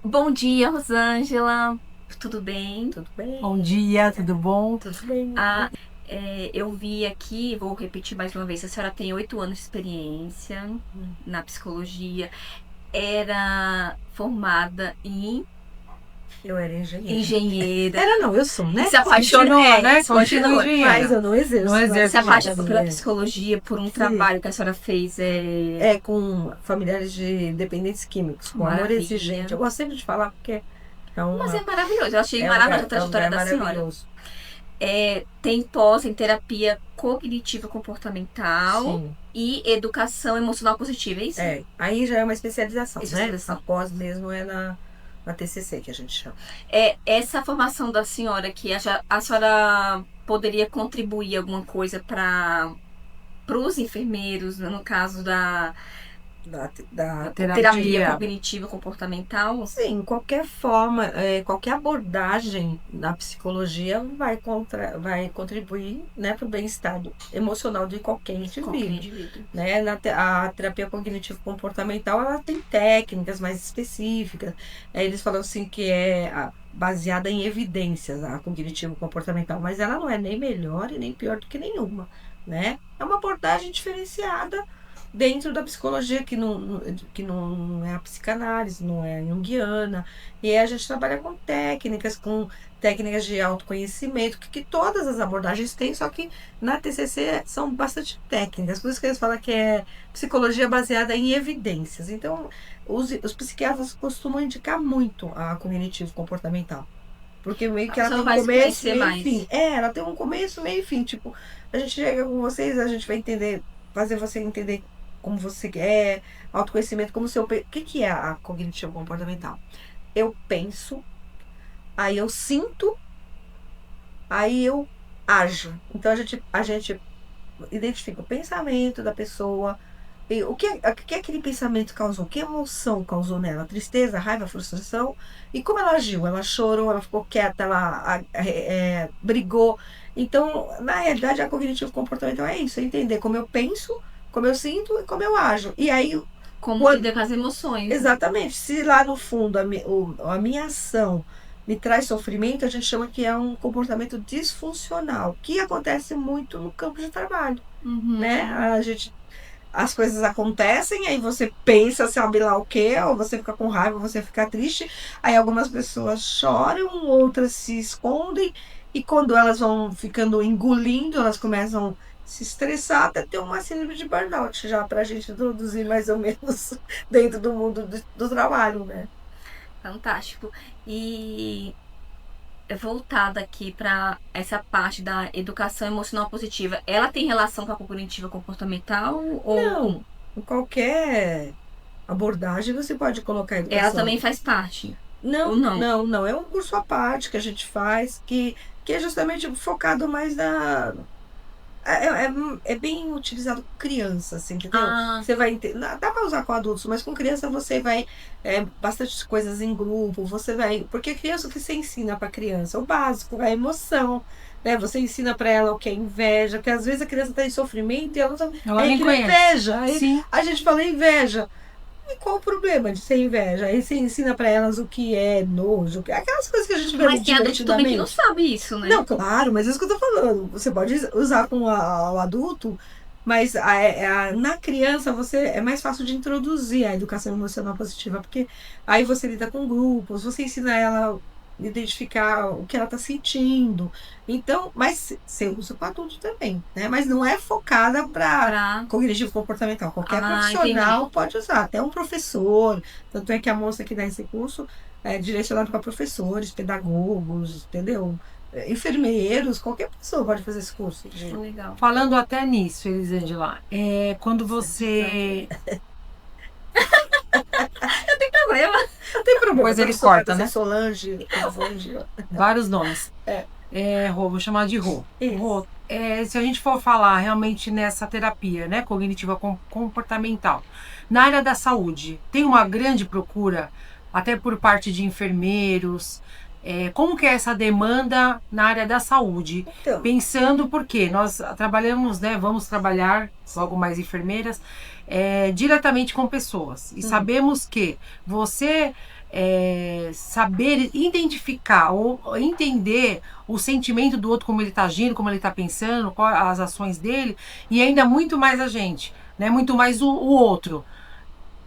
Bom dia, Rosângela. Tudo bem? Tudo bem? Bom dia, tudo bom? Tudo bem. Ah, eu vi aqui, vou repetir mais uma vez, a senhora tem 8 anos de experiência na psicologia, era formada em Eu era engenheira. engenheira, Era não, eu sou, né? e se apaixonou, Continua, né? continua, Continua engenheira. Mas eu não exerço. Não exerce se mais. apaixonou pela psicologia por um Sim. trabalho que a senhora fez. É com familiares de dependentes químicos, com amor Maravilha. exigente. Eu gosto sempre de falar porque é uma... Mas é maravilhoso, eu achei é um maravilhosa a lugar- trajetória é um lugar da senhora. maravilhoso. Tem pós em terapia cognitiva comportamental Sim. e educação emocional positiva, é isso? Aí já é uma especialização, Especialização. né? A pós mesmo é na TCC, que a gente chama. Essa formação da senhora que a senhora poderia contribuir alguma coisa para os enfermeiros, no caso da Da terapia cognitiva comportamental? Sim, qualquer forma, qualquer abordagem na psicologia vai contribuir, né, para o bem-estar emocional de qualquer Qualquer indivíduo. indivíduo. Né? A terapia cognitivo-comportamental ela tem técnicas mais específicas. Eles falam assim que baseada em evidências a cognitivo-comportamental, mas ela não é nem melhor e nem pior do que nenhuma. Né? É uma abordagem diferenciada dentro da psicologia, que não é a psicanálise, não é a junguiana. E aí a gente trabalha com técnicas de autoconhecimento, que todas as abordagens têm, só que na TCC são bastante técnicas. Por isso que eles falam que é psicologia baseada em evidências. Então, os psiquiatras costumam indicar muito a cognitivo comportamental. Porque meio que ela tem um começo, meio e fim. Ela tem um começo, meio e fim. Tipo, a gente chega com vocês, a gente vai entender, fazer você entender como você quer, autoconhecimento, como seu... O que é a cognitivo comportamental? Eu penso, aí eu sinto, aí eu ajo. Então a gente identifica o pensamento da pessoa, e o que aquele pensamento causou, que emoção causou nela, tristeza, raiva, frustração, e como ela agiu, ela chorou, ela ficou quieta, ela brigou. Então, na realidade, a cognitivo comportamental é isso, é entender como eu penso, como eu sinto e como eu ajo. E aí, como lidar com as emoções. Exatamente. Se lá no fundo a minha ação me traz sofrimento, a gente chama que é um comportamento disfuncional, que acontece muito no campo de trabalho. Né? As coisas acontecem, aí você pensa, sabe lá o que, ou você fica com raiva, você fica triste, aí algumas pessoas choram, outras se escondem, e quando elas vão ficando engolindo, elas começam a se estressar até ter uma síndrome de burnout, já pra gente introduzir mais ou menos dentro do mundo do trabalho, né? Fantástico. E voltada aqui para essa parte da educação emocional positiva, ela tem relação com a cognitiva comportamental? Ou Não, em qualquer abordagem você pode colocar educação. Ela também faz parte? Não, ou não? Não. É um curso à parte que a gente faz, que é justamente focado mais na... É bem utilizado com criança, assim, entendeu? Você vai dá para usar com adultos, mas com criança você vai bastante coisas em grupo, você vai... Porque criança, o que você ensina para criança? O básico, a emoção, né? Você ensina para ela o que é inveja, porque às vezes a criança está em sofrimento e ela nem conhece. Inveja. Aí Sim. a gente fala inveja. E qual o problema de ser inveja? Aí você ensina pra elas o que é nojo, aquelas coisas que a gente vê Mas tem adulto também que não sabe isso, né? Não, claro, mas é isso que eu tô falando. Você pode usar com o adulto, mas na criança é mais fácil de introduzir a educação emocional positiva, porque aí você lida com grupos, você ensina ela a identificar o que ela está sentindo. Então, mas você usa para adulto também, né? Mas não é focada para cognitivo comportamental. Qualquer profissional pode usar, até um professor. Tanto é que a moça que dá esse curso é direcionada para professores, pedagogos, entendeu? Enfermeiros, qualquer pessoa pode fazer esse curso. Legal. Falando até nisso, Elisângela, quando você... Não tem problema. Não tem problema. Pois ele corta, né? Solange. Vários nomes. Rô, vou chamar de Rô. Rô, se a gente for falar realmente nessa terapia, né, cognitiva comportamental, na área da saúde, tem uma grande procura, até por parte de enfermeiros. Como que é essa demanda na área da saúde? Então, pensando porque nós trabalhamos, né, vamos trabalhar, logo mais enfermeiras, diretamente com pessoas. E sabemos que você saber identificar ou entender o sentimento do outro, como ele está agindo, como ele está pensando, quais as ações dele, e ainda muito mais a gente, né? Muito mais o outro.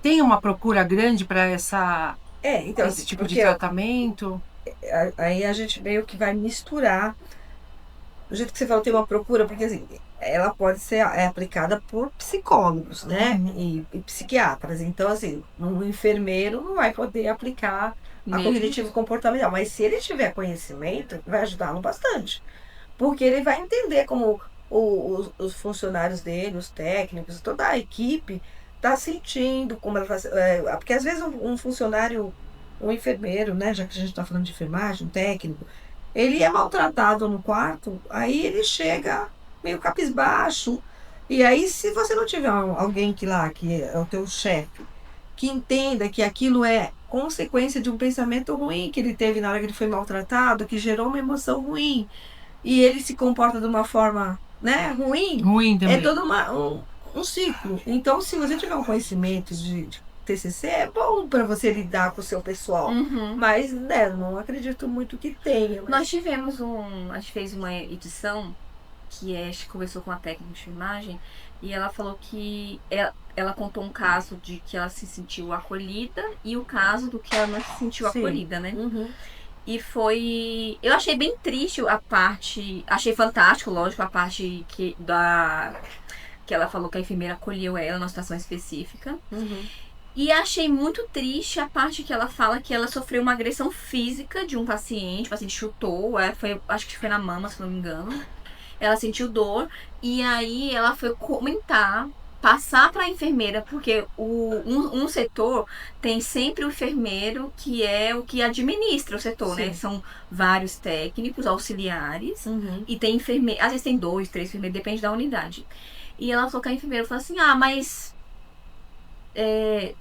Tem uma procura grande para então, esse tipo de tratamento? Aí a gente meio que vai misturar. Do jeito que você falou, tem uma procura, porque assim, ela pode ser aplicada por psicólogos, né? E psiquiatras. Então, assim, um enfermeiro não vai poder aplicar a cognitivo comportamental. Mas se ele tiver conhecimento, vai ajudá-lo bastante. Porque ele vai entender como os funcionários dele, os técnicos, toda a equipe está sentindo, como ela está. Porque às vezes um funcionário, um enfermeiro, né? Já que a gente está falando de enfermagem, um técnico, ele é maltratado no quarto, aí ele chega meio cabisbaixo. E aí, se você não tiver alguém que é o teu chefe, que entenda que aquilo é consequência de um pensamento ruim que ele teve na hora que ele foi maltratado, que gerou uma emoção ruim, e ele se comporta de uma forma, né, ruim também. É todo um ciclo. Então, se você tiver um conhecimento de TCC, é bom para você lidar com o seu pessoal. Mas, né, não acredito muito que tenha. Mas... Nós tivemos a gente fez uma edição que a gente conversou com a técnica de filmagem e ela falou que ela contou um caso de que ela se sentiu acolhida e o caso do que ela não se sentiu acolhida, né? E foi... Eu achei bem triste a parte... Achei fantástico, lógico, a parte que ela falou que a enfermeira acolheu ela numa situação específica. E achei muito triste a parte que ela fala que ela sofreu uma agressão física de um paciente. O paciente chutou, acho que foi na mama, se não me engano. Ela sentiu dor e aí ela foi comentar, passar para a enfermeira, porque um setor tem sempre o enfermeiro que é o que administra o setor, né? São vários técnicos, auxiliares, e tem enfermeiro, às vezes tem 2, 3 enfermeiros, depende da unidade. E ela falou que a enfermeira falou assim, mas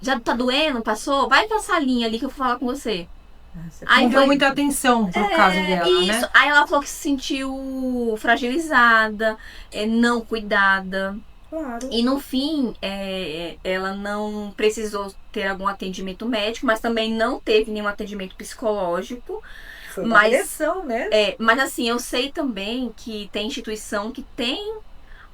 já tá doendo, passou? Vai pra salinha ali que eu vou falar com você. Aí não deu muita atenção pro caso dela, isso. né? Aí ela falou que se sentiu fragilizada, não cuidada. Claro. E no fim, ela não precisou ter algum atendimento médico, mas também não teve nenhum atendimento psicológico. Foi uma agressão, né? Mas assim, eu sei também que tem instituição que tem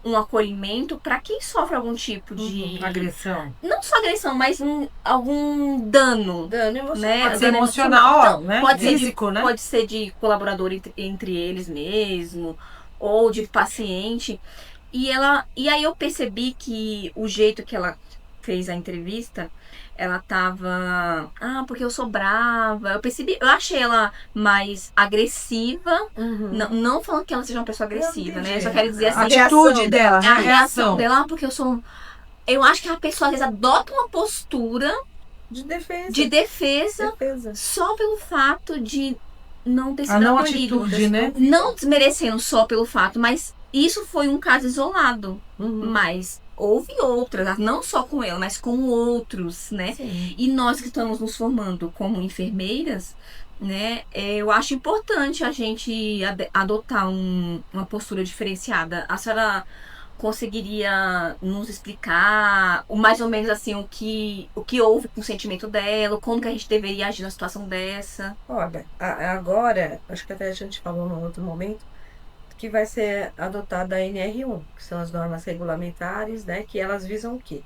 um acolhimento para quem sofre algum tipo de agressão. Não só agressão, mas algum dano. Dano emocional. Né? Pode ser emocional, né? Pode Físico, ser né? Pode ser de colaborador entre eles mesmo, ou de paciente. E aí eu percebi que o jeito que ela fez a entrevista, ela tava... porque eu sou brava. Eu achei ela mais agressiva. Não falando que ela seja uma pessoa agressiva, né? Eu só quero dizer assim... A atitude dela, a reação dela, porque eu sou... Eu acho que a pessoa, às vezes, adota uma postura... De defesa. Só pelo fato de não ter sido não acolhido. Atitude, né? Não desmerecendo só pelo fato, mas isso foi um caso isolado. Mas... houve outras, não só com ela, mas com outros, né? Sim. E nós que estamos nos formando como enfermeiras, né? Eu acho importante a gente adotar uma postura diferenciada. A senhora conseguiria nos explicar mais ou menos assim o que houve com o sentimento dela, como que a gente deveria agir numa situação dessa? Olha, agora, acho que até a gente falou num outro momento, que vai ser adotada a NR1, que são as normas regulamentares, né, que elas visam o quê?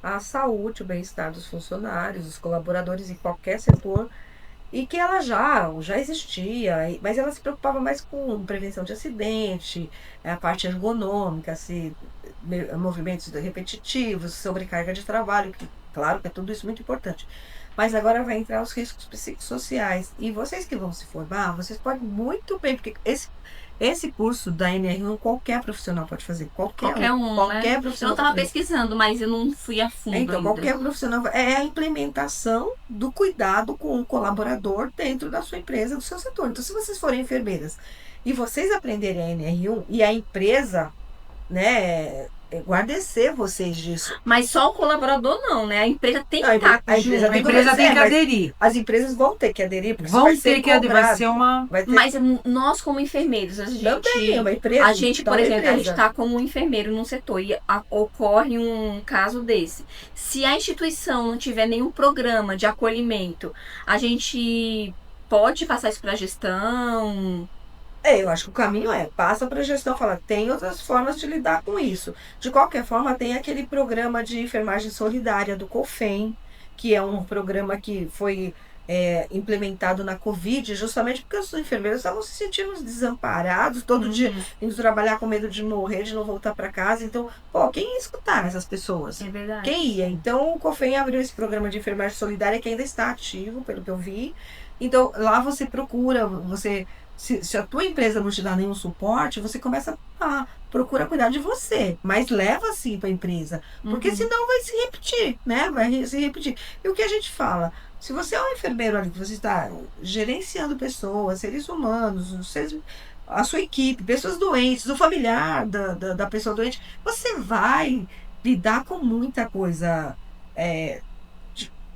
A saúde, o bem-estar dos funcionários, dos colaboradores em qualquer setor, e que ela já existia, mas ela se preocupava mais com prevenção de acidente, a parte ergonômica, movimentos repetitivos, sobrecarga de trabalho, que claro que é tudo isso muito importante. Mas agora vai entrar os riscos psicossociais. E vocês que vão se formar, vocês podem muito bem, porque esse curso da NR1 qualquer profissional pode fazer. Qualquer um, qualquer né? profissional. Eu estava pesquisando, mas eu não fui a fundo Então, ainda. qualquer profissional. É a implementação do cuidado com o colaborador dentro da sua empresa, do seu setor. Então, se vocês forem enfermeiras e vocês aprenderem a NR1 e a empresa, né, guardecer vocês disso. Mas só o colaborador não, né? A empresa tem que Não, estar a empresa A empresa tem que aderir. As empresas vão ter que aderir, porque isso Vão vai ter ser que aderir, vai cobrado. ser uma... Vai ter- Mas nós, como enfermeiros, a gente. Também é uma empresa. A gente, então por é uma exemplo, a gente empresa. está como um enfermeiro num setor e ocorre um caso desse. Se a instituição não tiver nenhum programa de acolhimento, a gente pode passar isso para a gestão. Eu acho que o caminho passa para a gestão, fala, tem outras formas de lidar com isso. De qualquer forma, tem aquele programa de enfermagem solidária do COFEM, que é um programa que foi implementado na Covid, justamente porque os enfermeiros estavam se sentindo desamparados, todo dia indo trabalhar com medo de morrer, de não voltar para casa. Então, quem ia escutar essas pessoas? É verdade. Quem ia? Então, o COFEM abriu esse programa de enfermagem solidária que ainda está ativo, pelo que eu vi. Então, lá você procura, se a tua empresa não te dá nenhum suporte, você começa a procurar cuidar de você, mas leva assim para a empresa, porque senão vai se repetir, né? Vai se repetir. E o que a gente fala? Se você é um enfermeiro ali, que você está gerenciando pessoas, seres humanos, a sua equipe, pessoas doentes, o familiar da pessoa doente, você vai lidar com muita coisa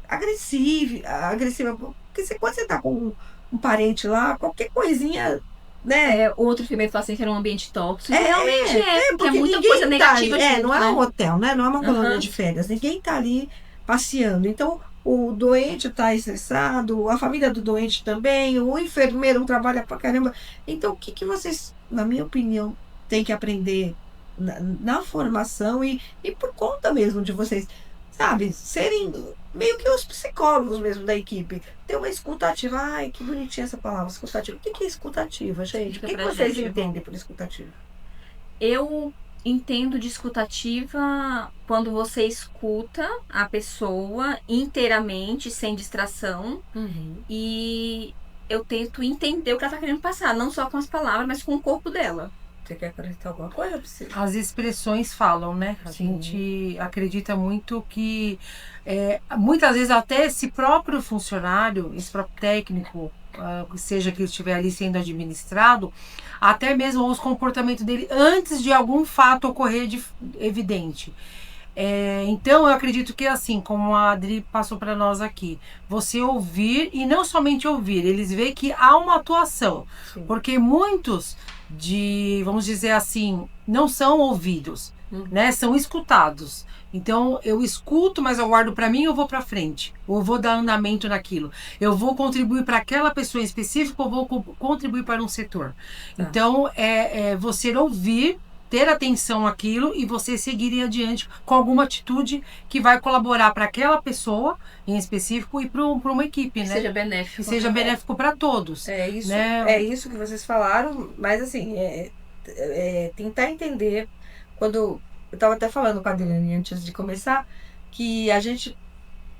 agressiva, porque quando você está com um parente lá, qualquer coisinha, né? Outro enfermeiro fala assim que era um ambiente tóxico. Realmente porque é muita ninguém coisa negativa. ali, não é um né? hotel, né? Não é uma colônia de férias. Ninguém está ali passeando. Então, o doente está estressado, a família do doente também, o enfermeiro trabalha pra caramba. Então, o que vocês, na minha opinião, têm que aprender na formação e por conta mesmo de vocês, sabe, serem meio que os psicólogos mesmo da equipe. Ter uma escutativa. Ai, que bonitinha essa palavra, escutativa. O que é escutativa, gente? O que vocês entendem por escutativa? Eu entendo de escutativa quando você escuta a pessoa inteiramente, sem distração, e eu tento entender o que ela está querendo passar, não só com as palavras, mas com o corpo dela. Você quer acrescentar alguma coisa, Priscila? As expressões falam, né? A Sim. gente acredita muito que muitas vezes até esse próprio funcionário, esse próprio técnico, seja que estiver ali sendo administrado, até mesmo os comportamentos dele antes de algum fato ocorrer evidente. Então eu acredito que assim, como a Adri passou para nós aqui, você ouvir e não somente ouvir, eles veem que há uma atuação. Sim. Porque muitos vamos dizer assim, não são ouvidos, né? São escutados. Então eu escuto, mas eu guardo para mim, eu vou para frente, ou eu vou dar andamento naquilo, eu vou contribuir para aquela pessoa em específico, ou vou contribuir para um setor. Então você ouvir, ter atenção àquilo e você seguir adiante com alguma atitude que vai colaborar para aquela pessoa em específico e para uma equipe, né? Seja benéfico. Que seja benéfico para todos. Isso, né? É isso que vocês falaram, mas assim, tentar entender. Quando eu estava até falando com a Adriane antes de começar, que a gente,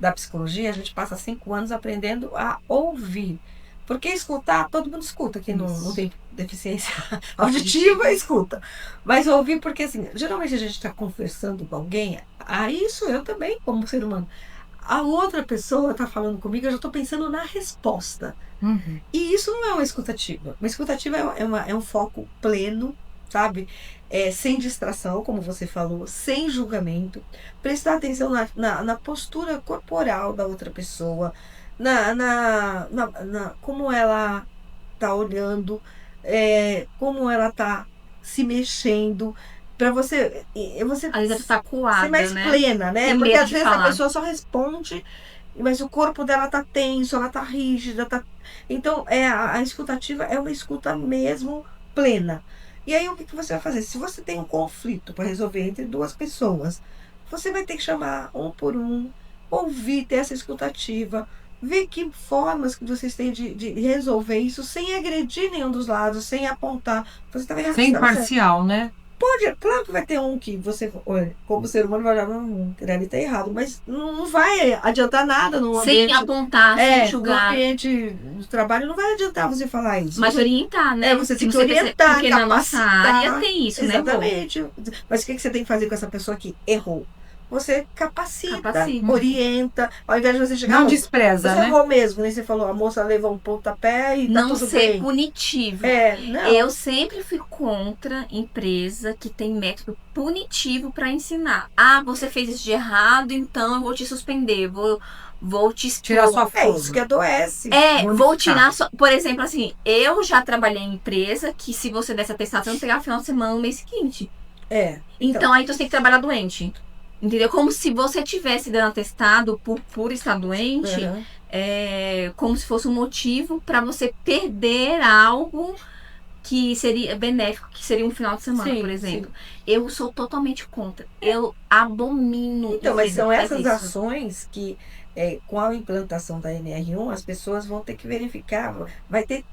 da psicologia, a gente passa 5 anos aprendendo a ouvir. Porque escutar, todo mundo escuta, quem não tem deficiência auditiva, escuta. Mas ouvir, porque assim, geralmente a gente está conversando com alguém, isso eu também, como ser humano. A outra pessoa está falando comigo, eu já estou pensando na resposta. E isso não é uma escutativa. Uma escutativa é um foco pleno, sabe? Sem distração, como você falou, sem julgamento. Prestar atenção na postura corporal da outra pessoa, como ela está olhando, como ela está se mexendo, para você Às vezes tá coada, ser mais plena, né? Tem Porque medo às de vezes falar. a pessoa só responde, mas o corpo dela tá tenso, ela tá rígida, então a escutativa é uma escuta mesmo plena. E aí o que você vai fazer? Se você tem um conflito para resolver entre 2 pessoas, você vai ter que chamar um por um, ouvir, ter essa escutativa, ver que formas que vocês têm de resolver isso sem agredir nenhum dos lados, sem apontar. Você tá vendo? Sem parcial, né? Claro que vai ter um que você, como ser humano, vai olhar, ele tá errado, mas não vai adiantar nada no ambiente. Sem apontar, sem julgar. No ambiente do trabalho não vai adiantar você falar isso. Mas orientar, né? Você tem que orientar, porque na nossa área tem isso, exatamente. Mas o que você tem que fazer com essa pessoa que errou? você capacita, Capacita. orienta, ao invés de você chegar... Não despreza, você né? errou mesmo, nem você falou, a moça levou um pontapé e tá Não tudo ser bem. punitivo. Não. Eu sempre fui contra empresa que tem método punitivo para ensinar. Ah, você fez isso de errado, então eu vou te suspender, vou te expor. Tirar sua folga. É isso que adoece. Vou tirar sua... Por exemplo, assim, eu já trabalhei em empresa que se você desse atestado, você não pegava final de semana no mês seguinte. Então aí você tem que trabalhar doente. Entendeu? Como se você tivesse dando atestado por estar doente, como se fosse um motivo para você perder algo que seria benéfico, que seria um final de semana, por exemplo. Eu sou totalmente contra. Eu abomino. Então, mas são essas ações que, com a implantação da NR1, as pessoas vão ter que verificar, vai ter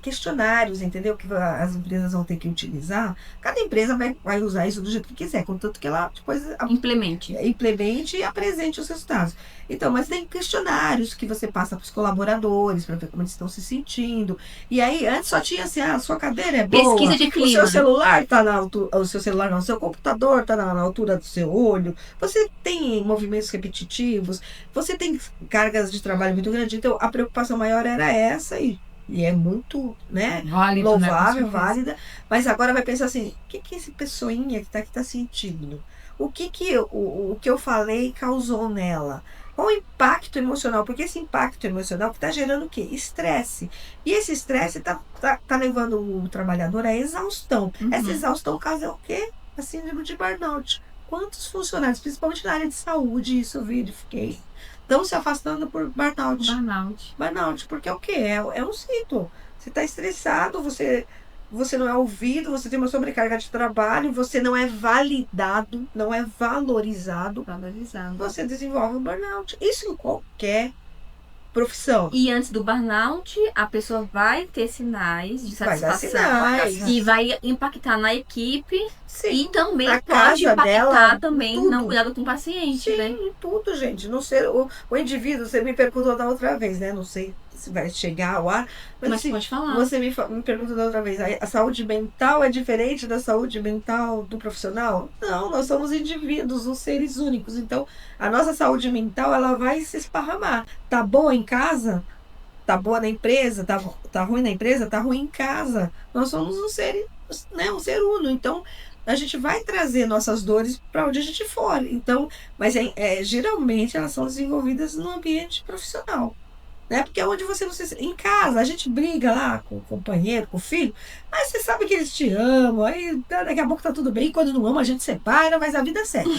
questionários, entendeu? Que as empresas vão ter que utilizar. Cada empresa vai usar isso do jeito que quiser, contanto que ela depois implemente e apresente os resultados. Então, mas tem questionários que você passa para os colaboradores para ver como eles estão se sentindo. E aí, antes só tinha assim, a sua cadeira é boa, pesquisa de clima. O seu celular está na altura, o seu celular não, o seu computador está na altura do seu olho, você tem movimentos repetitivos, você tem cargas de trabalho muito grandes. Então, a preocupação maior era essa e é muito, né, válido, louvável, válida. Mas agora vai pensar assim, o que esse pessoinha que tá sentindo? O que eu falei causou nela? Qual o impacto emocional? Porque esse impacto emocional está gerando o quê? Estresse. E esse estresse tá levando o trabalhador à exaustão. Essa exaustão causa o quê? A síndrome de burnout. Quantos funcionários, principalmente na área de saúde, isso eu verifiquei, estão se afastando por burnout. Burnout, porque é o quê? É um ciclo. Você está estressado, você não é ouvido, você tem uma sobrecarga de trabalho, você não é validado, não é valorizado. Você desenvolve um burnout. Isso em qualquer profissão. E antes do burnout, a pessoa vai ter sinais de satisfação. E vai impactar na equipe. Sim. E também a pode impactar dela, também tudo. no cuidado com o paciente, Sim, né? Em tudo, gente. Não ser, o indivíduo, você me perguntou da outra vez, né? Não sei se vai chegar ao ar. Mas assim, pode falar. Você me perguntou da outra vez, a saúde mental é diferente da saúde mental do profissional? Não, nós somos indivíduos, os seres únicos. Então, a nossa saúde mental, ela vai se esparramar. Tá boa em casa? Tá boa na empresa? Tá ruim na empresa? Tá ruim em casa. Nós somos um ser, né? Um ser uno. Então, a gente vai trazer nossas dores para onde a gente for. Então, mas geralmente elas são desenvolvidas no ambiente profissional. Né? Porque é onde você em casa, a gente briga lá com o companheiro, com o filho, mas você sabe que eles te amam, aí daqui a pouco tá tudo bem, quando não ama a gente separa, mas a vida segue.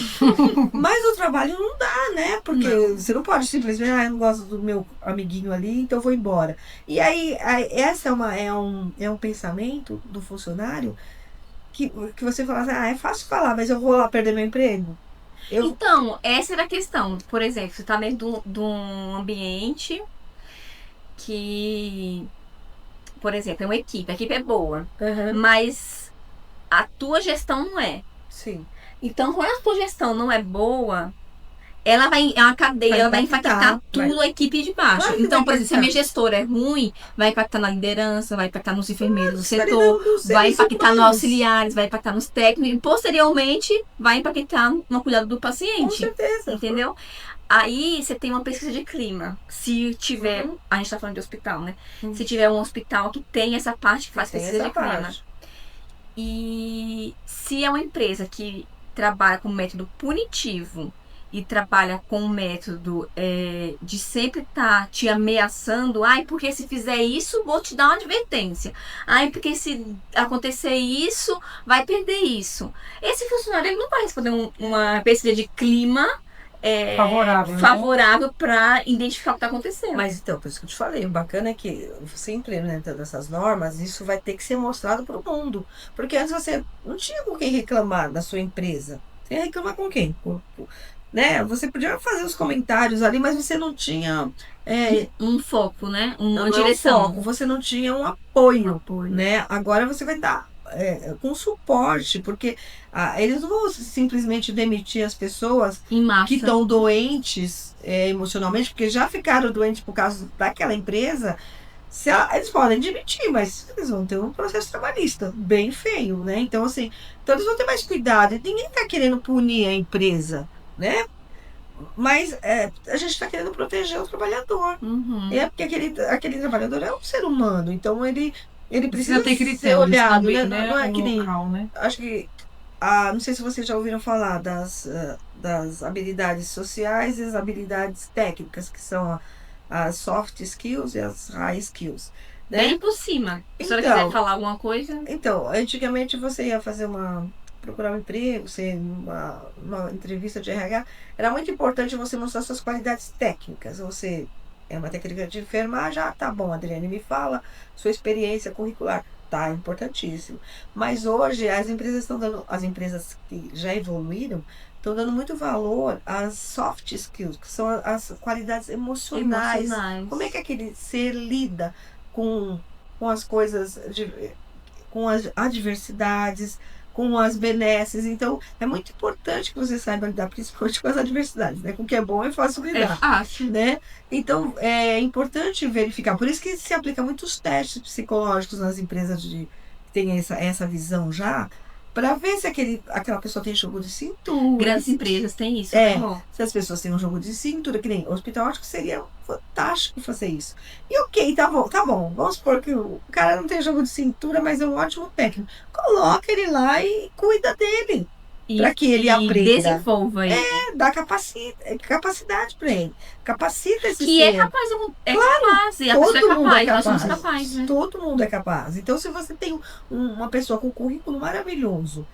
Mas o trabalho não dá, né? Porque você não pode simplesmente, eu não gosto do meu amiguinho ali, então eu vou embora. E aí essa é um pensamento do funcionário que você fala assim, é fácil falar, mas eu vou lá perder meu emprego? Então, essa era a questão. Por exemplo, você está dentro de um ambiente que, por exemplo, é uma equipe. A equipe é boa, mas a tua gestão não é. Sim. Então, quando a tua gestão não é boa, é uma cadeia, ela vai impactar tudo a equipe de baixo. Então, por exemplo, se a minha gestora é ruim, vai impactar na liderança, vai impactar nos enfermeiros do setor, vai impactar nos auxiliares, vai impactar nos técnicos e, posteriormente, vai impactar no cuidado do paciente. Com certeza. Entendeu? Aí, você tem uma pesquisa de clima. Se tiver... A gente tá falando de hospital, né? Se tiver um hospital que tem essa parte que faz pesquisa de clima. E se é uma empresa que trabalha com método punitivo e trabalha com um método de sempre estar te ameaçando, porque se fizer isso, vou te dar uma advertência. Porque se acontecer isso, vai perder isso. Esse funcionário ele não vai responder uma pesquisa de clima favorável para identificar o que está acontecendo. Mas então, por isso que eu te falei, o bacana é que você implementando essas normas, isso vai ter que ser mostrado para o mundo. Porque antes você não tinha com quem reclamar da sua empresa. Você ia reclamar com quem? Né? Você podia fazer os comentários ali, mas você não tinha um foco, né? Uma direção. Você não tinha um apoio. Né? Agora você vai dar com suporte, porque eles não vão simplesmente demitir as pessoas que estão doentes emocionalmente, porque já ficaram doentes por causa daquela empresa. Eles podem demitir, mas eles vão ter um processo trabalhista bem feio, né? Então, assim, eles vão ter mais cuidado. Ninguém está querendo punir a empresa. né? Mas a gente está querendo proteger o trabalhador. Porque aquele trabalhador é um ser humano, então ele precisa ter ser critérios olhado, também, né? Não é que nem... local, né? Acho que... não sei se vocês já ouviram falar das habilidades sociais e as habilidades técnicas, que são as soft skills e as high skills. Né? Bem por cima. Se a senhora quiser falar alguma coisa... Então, antigamente você ia procurar um emprego, uma entrevista de RH, era muito importante você mostrar suas qualidades técnicas. Você é uma técnica de enfermagem, tá bom, Adriane, me fala sua experiência curricular. Tá, importantíssimo. Mas hoje as empresas que já evoluíram, estão dando muito valor às soft skills, que são as qualidades emocionais. Como é que aquele ser lida com as coisas, com as adversidades, com as benesses. Então, é muito importante que você saiba lidar, principalmente com as adversidades, né? Com o que é bom é fácil lidar. É fácil. Né? Então, é importante verificar. Por isso que se aplica muitos testes psicológicos nas empresas que têm essa visão já, para ver se aquela pessoa tem jogo de cintura. Grandes empresas têm isso. Se as pessoas têm um jogo de cintura, que nem hospital, acho que seria fantástico fazer isso. E ok, tá bom. Vamos supor que o cara não tem jogo de cintura, mas é um ótimo técnico. Coloca ele lá e cuida dele. Para que ele aprenda. Desenvolva ele. Dá capacidade para ele. Capacita esse que ser. É capaz. Capaz. E a pessoa é capaz. Nós somos capazes. Né? Todo mundo é capaz. Então, se você tem uma pessoa com um currículo maravilhoso,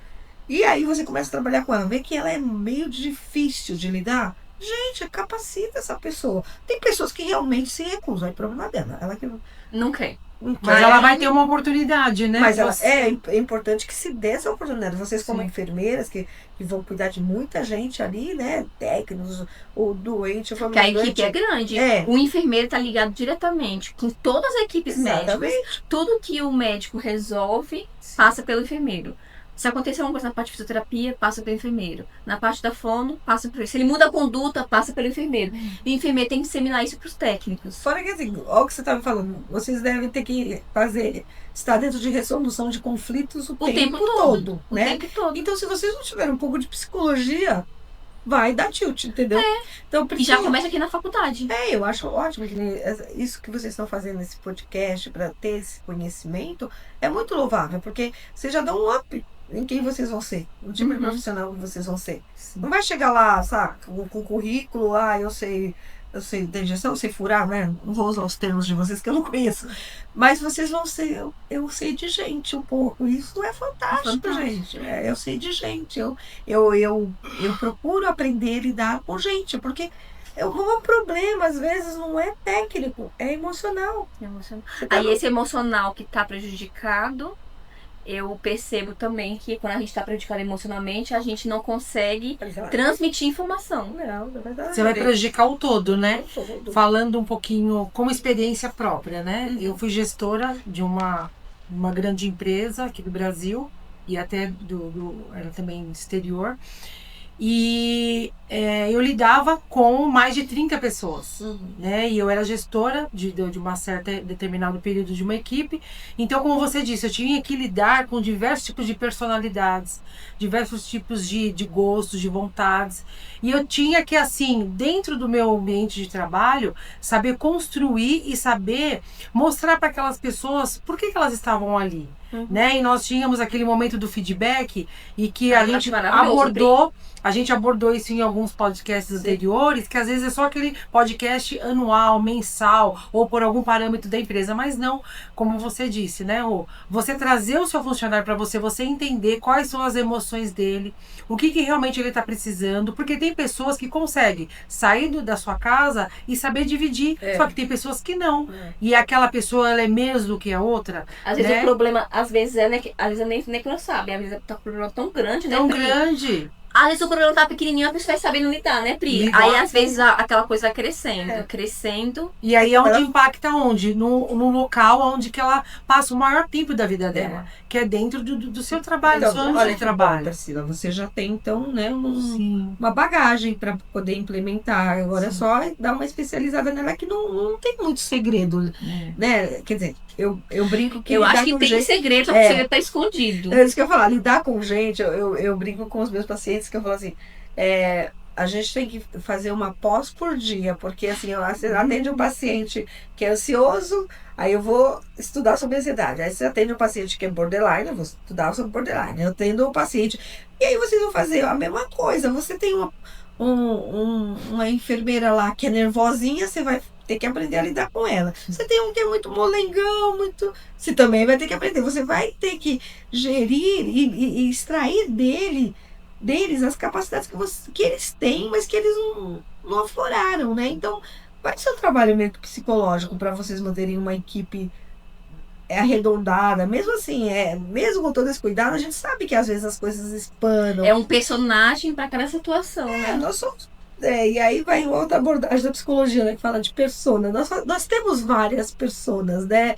e aí você começa a trabalhar com ela, vê que ela é meio difícil de lidar, gente, capacita essa pessoa. Tem pessoas que realmente se recusam, é problema dela. Ela que não quer. Mas ela vai ter uma oportunidade, né? Mas é importante que se dê essa oportunidade. Vocês, como enfermeiras, que vão cuidar de muita gente ali, né? Técnicos, ou doente, que a equipe é grande. O enfermeiro está ligado diretamente com todas as equipes médicas. Tudo que o médico resolve passa pelo enfermeiro. Se acontecer alguma coisa na parte de fisioterapia, passa pelo enfermeiro. Na parte da fono, passa pelo... Se ele muda a conduta, passa pelo enfermeiro. E o enfermeiro tem que disseminar isso para os técnicos. Fora que assim, olha o que você estava falando, vocês devem ter que estar dentro de resolução de conflitos o tempo todo. Né? O tempo todo. Então, se vocês não tiverem um pouco de psicologia, vai dar tilt, entendeu? Então, E já começa aqui na faculdade. Eu acho ótimo que isso que vocês estão fazendo nesse podcast para ter esse conhecimento é muito louvável, porque vocês já dão um up em quem vocês vão ser, o tipo de profissional que vocês vão ser. Sim. Não vai chegar lá, sabe, com currículo, eu sei da injeção, eu sei furar, né? Não vou usar os termos de vocês que eu não conheço. Mas vocês vão ser, eu sei de gente um pouco. Isso é fantástico, gente. Eu sei de gente. Eu procuro aprender a lidar com gente, porque o problema, às vezes, não é técnico, é emocional. Aí esse emocional que está prejudicado, eu percebo também que quando a gente está prejudicado emocionalmente, a gente não consegue transmitir informação. Não, na verdade. Você vai prejudicar o todo, né? Falando um pouquinho como experiência própria, né? Eu fui gestora de uma grande empresa aqui do Brasil e até era também exterior. E eu lidava com mais de 30 pessoas, né? E eu era gestora de uma certa determinado período de uma equipe. Então, como você disse, eu tinha que lidar com diversos tipos de personalidades, diversos tipos de gostos, de vontades. E eu tinha que, assim, dentro do meu ambiente de trabalho, saber construir e saber mostrar para aquelas pessoas por que elas estavam ali. Né? E nós tínhamos aquele momento do feedback e que a gente abordou isso em alguns podcasts anteriores, que às vezes é só aquele podcast anual, mensal, ou por algum parâmetro da empresa, mas não, como você disse, né, Rô? Você trazer o seu funcionário para você entender quais são as emoções dele, o que realmente ele está precisando, porque tem pessoas que conseguem sair da sua casa e saber dividir, só que tem pessoas que não. E aquela pessoa, ela é menos do que a outra. Às vezes o problema, às vezes nem que não sabe, às vezes tá um problema tão grande, né? Tão grande. Às vezes o problema tá pequenininho, a pessoa vai sabendo lidar, né, Pri? Aí às vezes aquela coisa vai crescendo. E aí é onde impacta onde? No local onde que ela passa o maior tempo da vida dela. Que é dentro do seu trabalho, do seu ambiente de trabalho. Priscila, você já tem então, né, uma bagagem para poder implementar. Agora é só dar uma especializada nela que não tem muito segredo, né? Quer dizer, eu brinco que... Eu acho que tem segredo, porque o segredo tá escondido. É isso que eu ia falar, lidar com gente, eu brinco com os meus pacientes, que eu falo assim, a gente tem que fazer uma pós por dia, porque assim, você atende um paciente que é ansioso, aí eu vou estudar sobre ansiedade. Aí você atende um paciente que é borderline, eu vou estudar sobre borderline. Eu atendo um paciente. E aí vocês vão fazer a mesma coisa. Você tem uma enfermeira lá que é nervosinha, você vai ter que aprender a lidar com ela. Você tem um que é muito molengão, muito. Você também vai ter que aprender. Você vai ter que gerir e extrair deles as capacidades que eles têm, mas que eles não afloraram, né? Então, vai ser um trabalho meio que psicológico para vocês manterem uma equipe arredondada. Mesmo assim, mesmo com todo esse cuidado, a gente sabe que às vezes as coisas espanam. É um personagem para cada situação, né? Nós somos. E aí vai outra abordagem da psicologia, né, que fala de persona. Nós temos várias personas, né?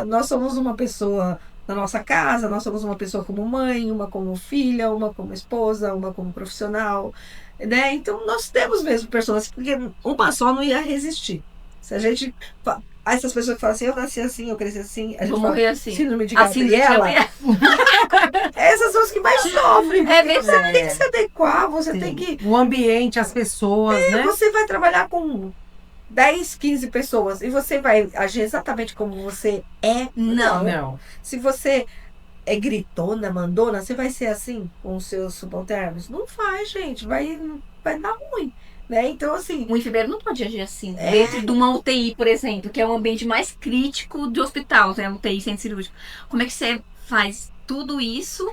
Nós somos uma pessoa na nossa casa, nós somos uma pessoa como mãe, uma como filha, uma como esposa, uma como profissional, né? Então nós temos mesmo personas, porque uma só não ia resistir. Se a gente. Essas pessoas que falam assim, eu nasci assim, eu cresci assim, a gente Vou fala, morrer assim. síndrome de Assim, Gabriela. Essas são as que mais sofrem. É Você verdade. tem que se adequar, você Sim. tem que. O ambiente, as pessoas, né? Você vai trabalhar com 10, 15 pessoas e você vai agir exatamente como você é? Não. Se você é gritona, mandona, você vai ser assim com os seus subalternos? Não faz, gente. Vai dar ruim. Né? Então, assim. Um enfermeiro não pode agir assim. Dentro de uma UTI, por exemplo, que é o ambiente mais crítico do hospital, né? UTI centro cirúrgico. Como é que você faz tudo isso?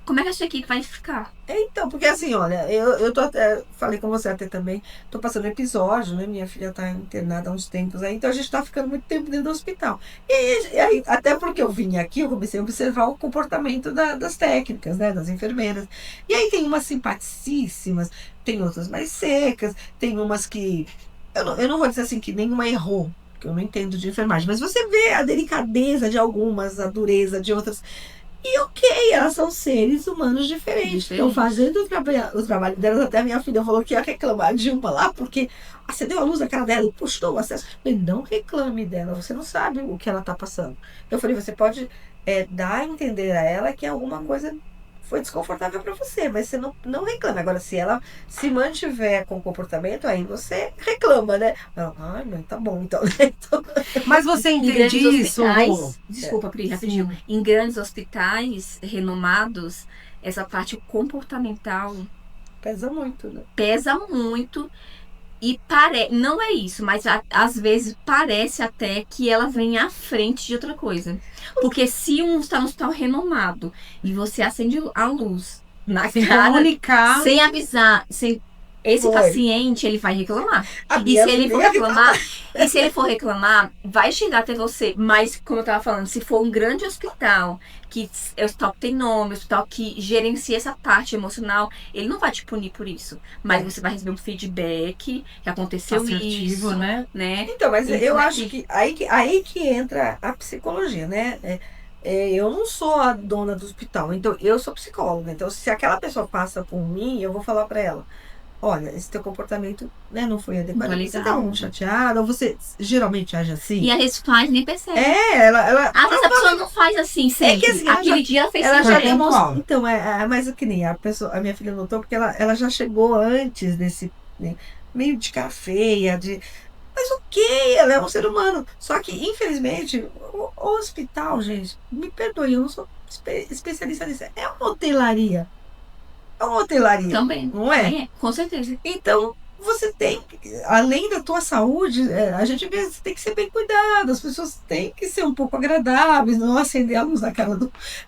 Como é que a sua equipe vai ficar? Então, porque assim, olha, eu tô até, falei com você até também, tô passando episódio, né? Minha filha tá internada há uns tempos aí, então a gente tá ficando muito tempo dentro do hospital. E aí, até porque eu vim aqui, eu comecei a observar o comportamento das técnicas, né? Das enfermeiras. E aí tem umas simpaticíssimas, tem outras mais secas, tem umas que. Eu não vou dizer assim que nenhuma errou, porque eu não entendo de enfermagem, mas você vê a delicadeza de algumas, a dureza de outras. E ok, elas são seres humanos diferentes. Estão fazendo o trabalho delas. Até a minha filha falou que ia reclamar de uma lá, porque acendeu a luz da cara dela e puxou o acesso. Eu falei, não reclame dela, você não sabe o que ela está passando. Eu falei, você pode dar a entender a ela que alguma coisa foi desconfortável para você, mas você não reclame. Agora, se ela se mantiver com o comportamento, aí você reclama, né? Ai, mas tá bom, então. Mas você Em entende grandes isso, hospitais, Rô? desculpa, Pri, rapidinho. Sim. Em grandes hospitais renomados, essa parte comportamental Pesa muito, né? pesa muito. E não é isso, mas às vezes parece até que ela vem à frente de outra coisa. Porque se um está no hospital renomado e você acende a luz na Sem cara, comunicar. sem avisar, esse Foi. paciente, ele vai reclamar. A E minha se ele for filha- reclamar, vai chegar até você. Mas, como eu tava falando, se for um grande hospital, que é o hospital que tem nome, o hospital que gerencia essa parte emocional, ele não vai te punir por isso. Mas você vai receber um feedback, que aconteceu Assertivo, isso, né? Então, mas Isso eu daqui. acho que aí que entra a psicologia, né? Eu não sou a dona do hospital, então eu sou psicóloga. Então, se aquela pessoa passa por mim, eu vou falar pra ela: olha, esse teu comportamento, né, não foi adequado. Não é Você legal. tá muito chateada, ou você geralmente age assim. E às vezes faz, nem percebe. Ela Às vezes a pessoa não faz assim sempre. que assim, ela Aquele dia ela fez ela sem já querer. demonstrou. Então, mas que nem a minha filha notou, porque ela já chegou antes desse, né, meio de cara feia, mas ok, ela é um ser humano. Só que, infelizmente, o hospital, gente, me perdoe, eu não sou especialista nisso. É uma hotelaria. É uma hotelaria. Também. Não é? É, com certeza. Então, você tem, além da tua saúde, a gente vê, você tem que ser bem cuidado, as pessoas têm que ser um pouco agradáveis, não acender a luz na cara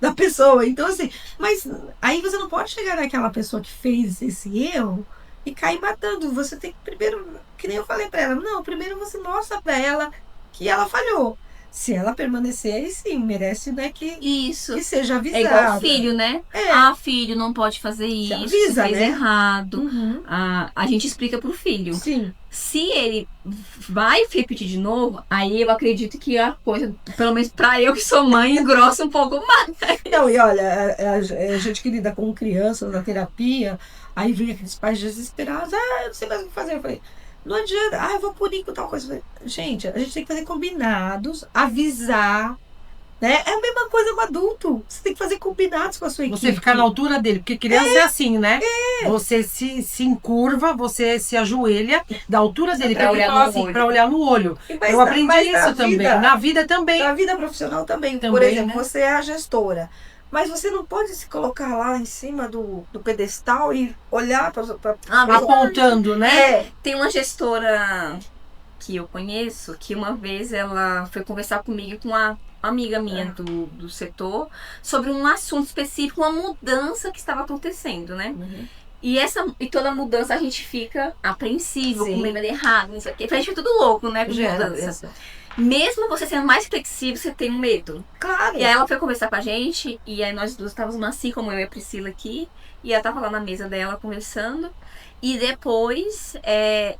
da pessoa. Então, assim, mas aí você não pode chegar naquela pessoa que fez esse erro e cair matando. Você tem que primeiro, que nem eu falei pra ela, não, primeiro você mostra pra ela que ela falhou. Se ela permanecer, aí sim, merece, né, que Isso. seja É avisada. igual filho, né? É. Ah, filho, não pode fazer isso. avisa, Você fez né? errado. Uhum. A gente explica pro filho. Sim. Se ele vai repetir de novo, aí eu acredito que a coisa, pelo menos pra eu que sou mãe, engrossa um pouco mais. Não, e olha, a gente que lida com crianças na terapia, aí vem aqueles pais desesperados, eu não sei mais o que fazer. Eu falei, não adianta, eu vou punir com tal coisa. Eu falei, gente, a gente tem que fazer combinados, avisar, Né? É a mesma coisa com adulto. Você tem que fazer combinados com a sua equipe. Você ficar na altura dele, porque criança é assim, né? Você se encurva, você se ajoelha da altura dele, Pra olhar no olho. pra olhar no olho. Mas Eu aprendi mas isso também. Na vida também. Na vida profissional também. Por Também, exemplo, né? você é a gestora. Mas você não pode se colocar lá em cima do pedestal e olhar para Apontando, né? Tem uma gestora que eu conheço que uma vez ela foi conversar comigo com uma amiga minha do setor sobre um assunto específico, uma mudança que estava acontecendo, né? E toda mudança a gente fica apreensivo, com medo errado, não sei o quê. A gente fica tudo louco, né? Com mudança. Mesmo você sendo mais flexível, você tem um medo. Claro. E aí ela foi conversar com a gente, e aí nós duas estávamos assim, como eu e a Priscila aqui, e ela tava lá na mesa dela conversando, e depois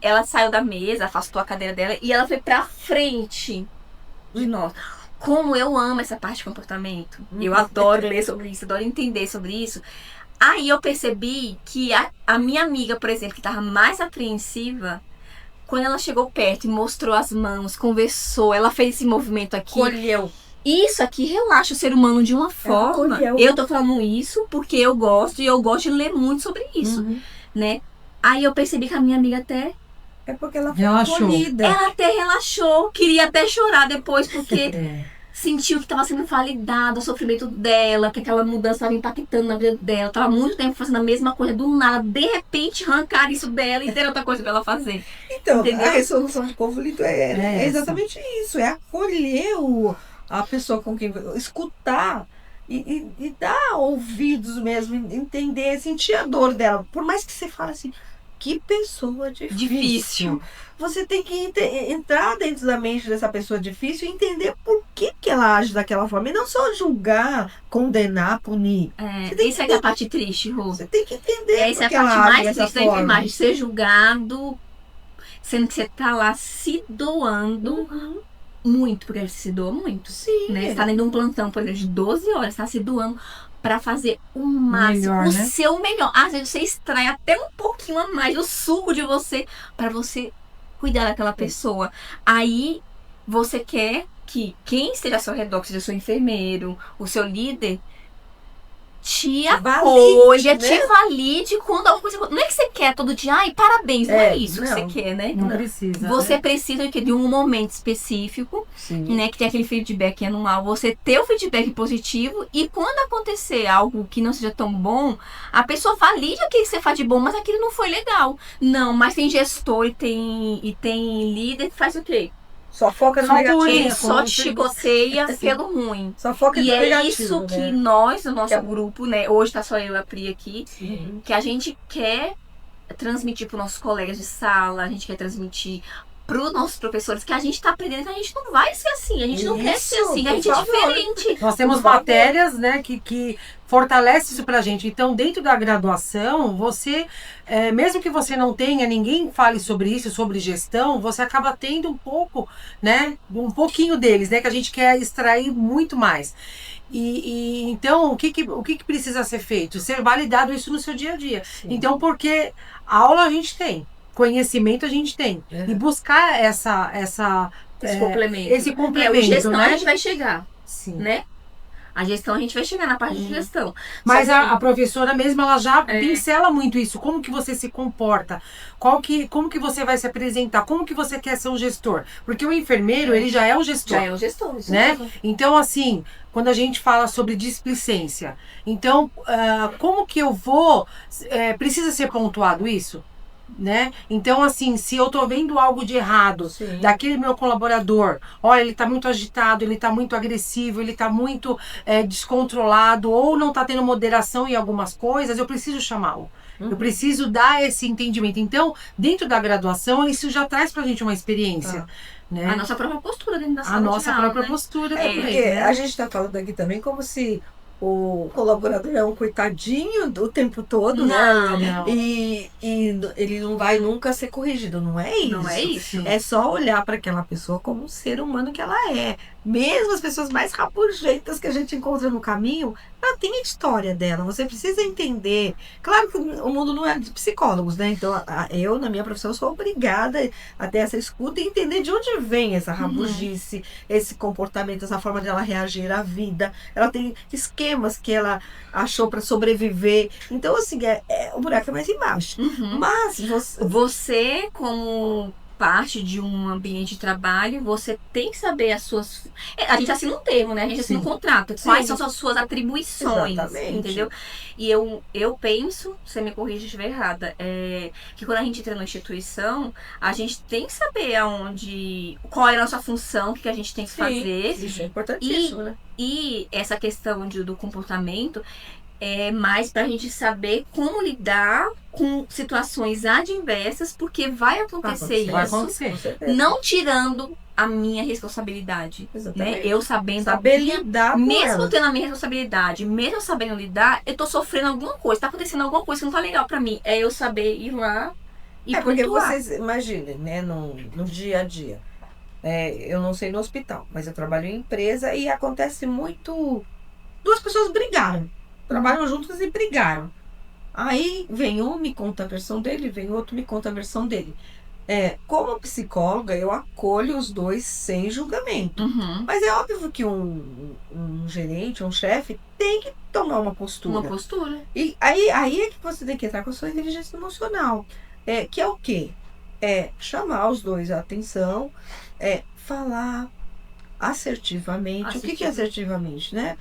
ela saiu da mesa, afastou a cadeira dela, e ela foi pra frente de nós. Como eu amo essa parte de comportamento. Eu adoro ler sobre isso, adoro entender sobre isso. Aí eu percebi que a minha amiga, por exemplo, que tava mais apreensiva, quando ela chegou perto e mostrou as mãos, conversou, ela fez esse movimento aqui. Colheu. Isso aqui relaxa o ser humano de uma forma. Eu tô falando isso porque eu gosto e eu gosto de ler muito sobre isso, né? Aí eu percebi que a minha amiga até... É porque ela foi Relaxou. acolhida. Ela até relaxou, queria até chorar depois, porque sentiu que estava sendo validado o sofrimento dela, que aquela mudança estava impactando na vida dela. Tava muito tempo fazendo a mesma coisa, do nada, de repente arrancar isso dela e ter outra coisa pra ela fazer. Então, entendeu? a resolução de conflito é exatamente isso, é acolher a pessoa com quem escutar e dar ouvidos mesmo, entender, sentir a dor dela. Por mais que você fale assim, que pessoa difícil. Você tem que entrar dentro da mente dessa pessoa difícil e entender por que ela age daquela forma. E não só julgar, condenar, punir. Isso é a parte triste, Rô. Você tem que entender Essa é a parte mais triste da enfermagem. Ser julgado, sendo que você tá lá se doando muito, porque você se doa muito. Sim. Né? Você tá dentro de um plantão, por exemplo, de 12 horas, tá se doando pra fazer o máximo, melhor, o né? seu melhor. Às vezes você extrai até um pouquinho a mais do suco de você pra você cuidar daquela pessoa. Aí você quer que quem esteja ao seu redor, que seja o seu enfermeiro, o seu líder, te apoie, te valide quando alguma coisa... Não é que você quer todo dia, ai, parabéns, não é isso que você quer, né? Não precisa. Você precisa de um momento específico, né, que tem aquele feedback anual, você ter o feedback positivo e quando acontecer algo que não seja tão bom, a pessoa valide aquilo que você faz de bom, mas aquilo não foi legal. Não, mas tem gestor e tem líder que faz o quê? Só foca no negativo. Ele só te chicoteia pelo ruim. Só foca no negativo. E é negativo, isso que né? nós, no nosso grupo, né, hoje tá só eu e a Pri aqui, que a gente quer transmitir para os nossos colegas de sala, a gente quer transmitir para os nossos professores que a gente está aprendendo que a gente não vai ser assim, a gente não quer ser assim, a gente é diferente. Nós temos matérias, né, que fortalecem isso pra gente. Então, dentro da graduação, você, mesmo que você não tenha, ninguém fale sobre isso, sobre gestão, você acaba tendo um pouco, né, um pouquinho deles, né, que a gente quer extrair muito mais. Então, o que precisa ser feito? Ser validado isso no seu dia a dia. Então, porque aula a gente tem, conhecimento a gente tem. E buscar esse complemento. Esse complemento, o gestão, né? a gente vai chegar, Sim. né? A gestão, a gente vai chegar na parte de gestão. Mas a professora mesmo, ela já pincela muito isso. Como que você se comporta? Como que você vai se apresentar? Como que você quer ser um gestor? Porque o enfermeiro, ele já é um gestor. Já é um gestor, né? Então, assim, quando a gente fala sobre displicência, então, como que eu vou... precisa ser pontuado isso? Né? Então, assim, se eu tô vendo algo de errado daquele meu colaborador, olha, ele tá muito agitado, ele tá muito agressivo, ele tá muito descontrolado, ou não tá tendo moderação em algumas coisas, eu preciso chamá-lo. Eu preciso dar esse entendimento. Então, dentro da graduação, isso já traz pra gente uma experiência. Né? A nossa própria postura dentro da sala A nossa de aula, própria né? postura Porque também. a gente tá falando aqui também como se o colaborador é um coitadinho o tempo todo, Não. E ele não vai nunca ser corrigido. Não é isso. Não é isso. É só olhar para aquela pessoa como um ser humano que ela é. mesmo as pessoas mais rabugentas que a gente encontra no caminho, ela tem a história dela. Você precisa entender. Claro que o mundo não é de psicólogos, né? Então, eu, na minha profissão, sou obrigada a ter essa escuta e entender de onde vem essa rabugice, esse comportamento, essa forma de ela reagir à vida. Ela tem esquemas que ela achou para sobreviver. Então, assim, o buraco é mais embaixo. Mas você, como parte de um ambiente de trabalho, você tem que saber as suas... A gente assina um termo, né? A gente assina um contrato. Quais são as suas atribuições, entendeu? E eu penso, você me corrige se estiver errada, que quando a gente entra na instituição, a gente tem que saber qual é a nossa função, o que a gente tem que fazer. Isso é importantíssimo, né? E essa questão do comportamento é mais pra gente saber como lidar com situações adversas, porque vai acontecer isso. Vai acontecer. Não tirando a minha responsabilidade. Né? Eu sabendo saber lidar com mesmo ela. tendo a minha responsabilidade, mesmo sabendo lidar, eu tô sofrendo alguma coisa, tá acontecendo alguma coisa que não tá legal pra mim. É eu saber ir lá e porque pontuar. vocês imaginem, né, no dia a dia. Eu não sei no hospital, mas eu trabalho em empresa e acontece muito. Duas pessoas brigaram. Trabalham juntas e brigaram. Aí vem um, me conta a versão dele, vem outro, me conta a versão dele. Como psicóloga, eu acolho os dois sem julgamento. Mas é óbvio que um gerente, um chefe, tem que tomar uma postura. Uma postura. E aí é que você tem que entrar com a sua inteligência emocional. Que é o quê? Chamar os dois a atenção, falar assertivamente. O que é assertivamente, né?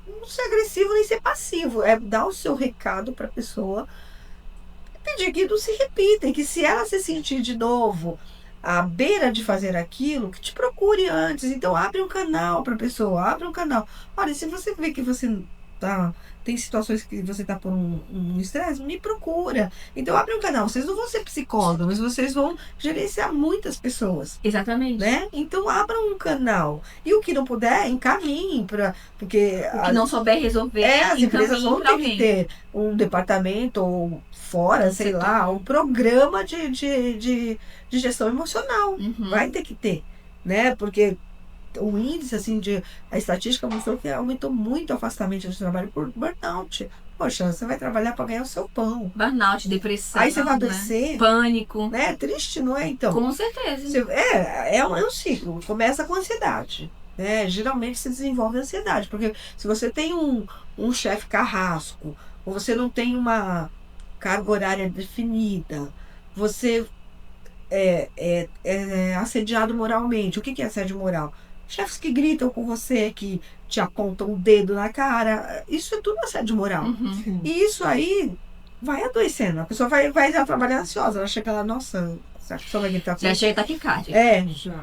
Não ser agressivo nem ser passivo. Dar o seu recado para a pessoa e pedir que não se repita. E que se ela se sentir de novo à beira de fazer aquilo, que te procure antes. Então abre um canal para a pessoa, abre um canal. Olha, se você vê que você tem situações que você está por um estresse, me procura. Então abre um canal. Vocês não vão ser psicólogos, mas vocês vão gerenciar muitas pessoas. Exatamente. Né? Então abram um canal. E o que não puder, encaminhem porque o que não souber resolver, as empresas vão ter que ter um departamento ou fora, sei lá, um programa de gestão emocional. Vai ter que ter, né? Porque o índice, assim, a estatística mostrou que aumentou muito o afastamento do trabalho por burnout. Poxa, você vai trabalhar para ganhar o seu pão. Burnout, depressão. Aí você vai adoecer. Pânico. Né? Triste, não é? Então. Com certeza. É um ciclo. Começa com ansiedade. Geralmente se desenvolve ansiedade. Porque se você tem um chefe carrasco, ou você não tem uma carga horária definida, você é assediado moralmente. O que é assédio moral? Chefes que gritam com você, que te apontam o dedo na cara. Isso é tudo assédio moral. E isso aí vai adoecendo. A pessoa vai já trabalhar ansiosa. Ela chega lá, nossa, essa pessoa vai gritar com já chega taquicárdia.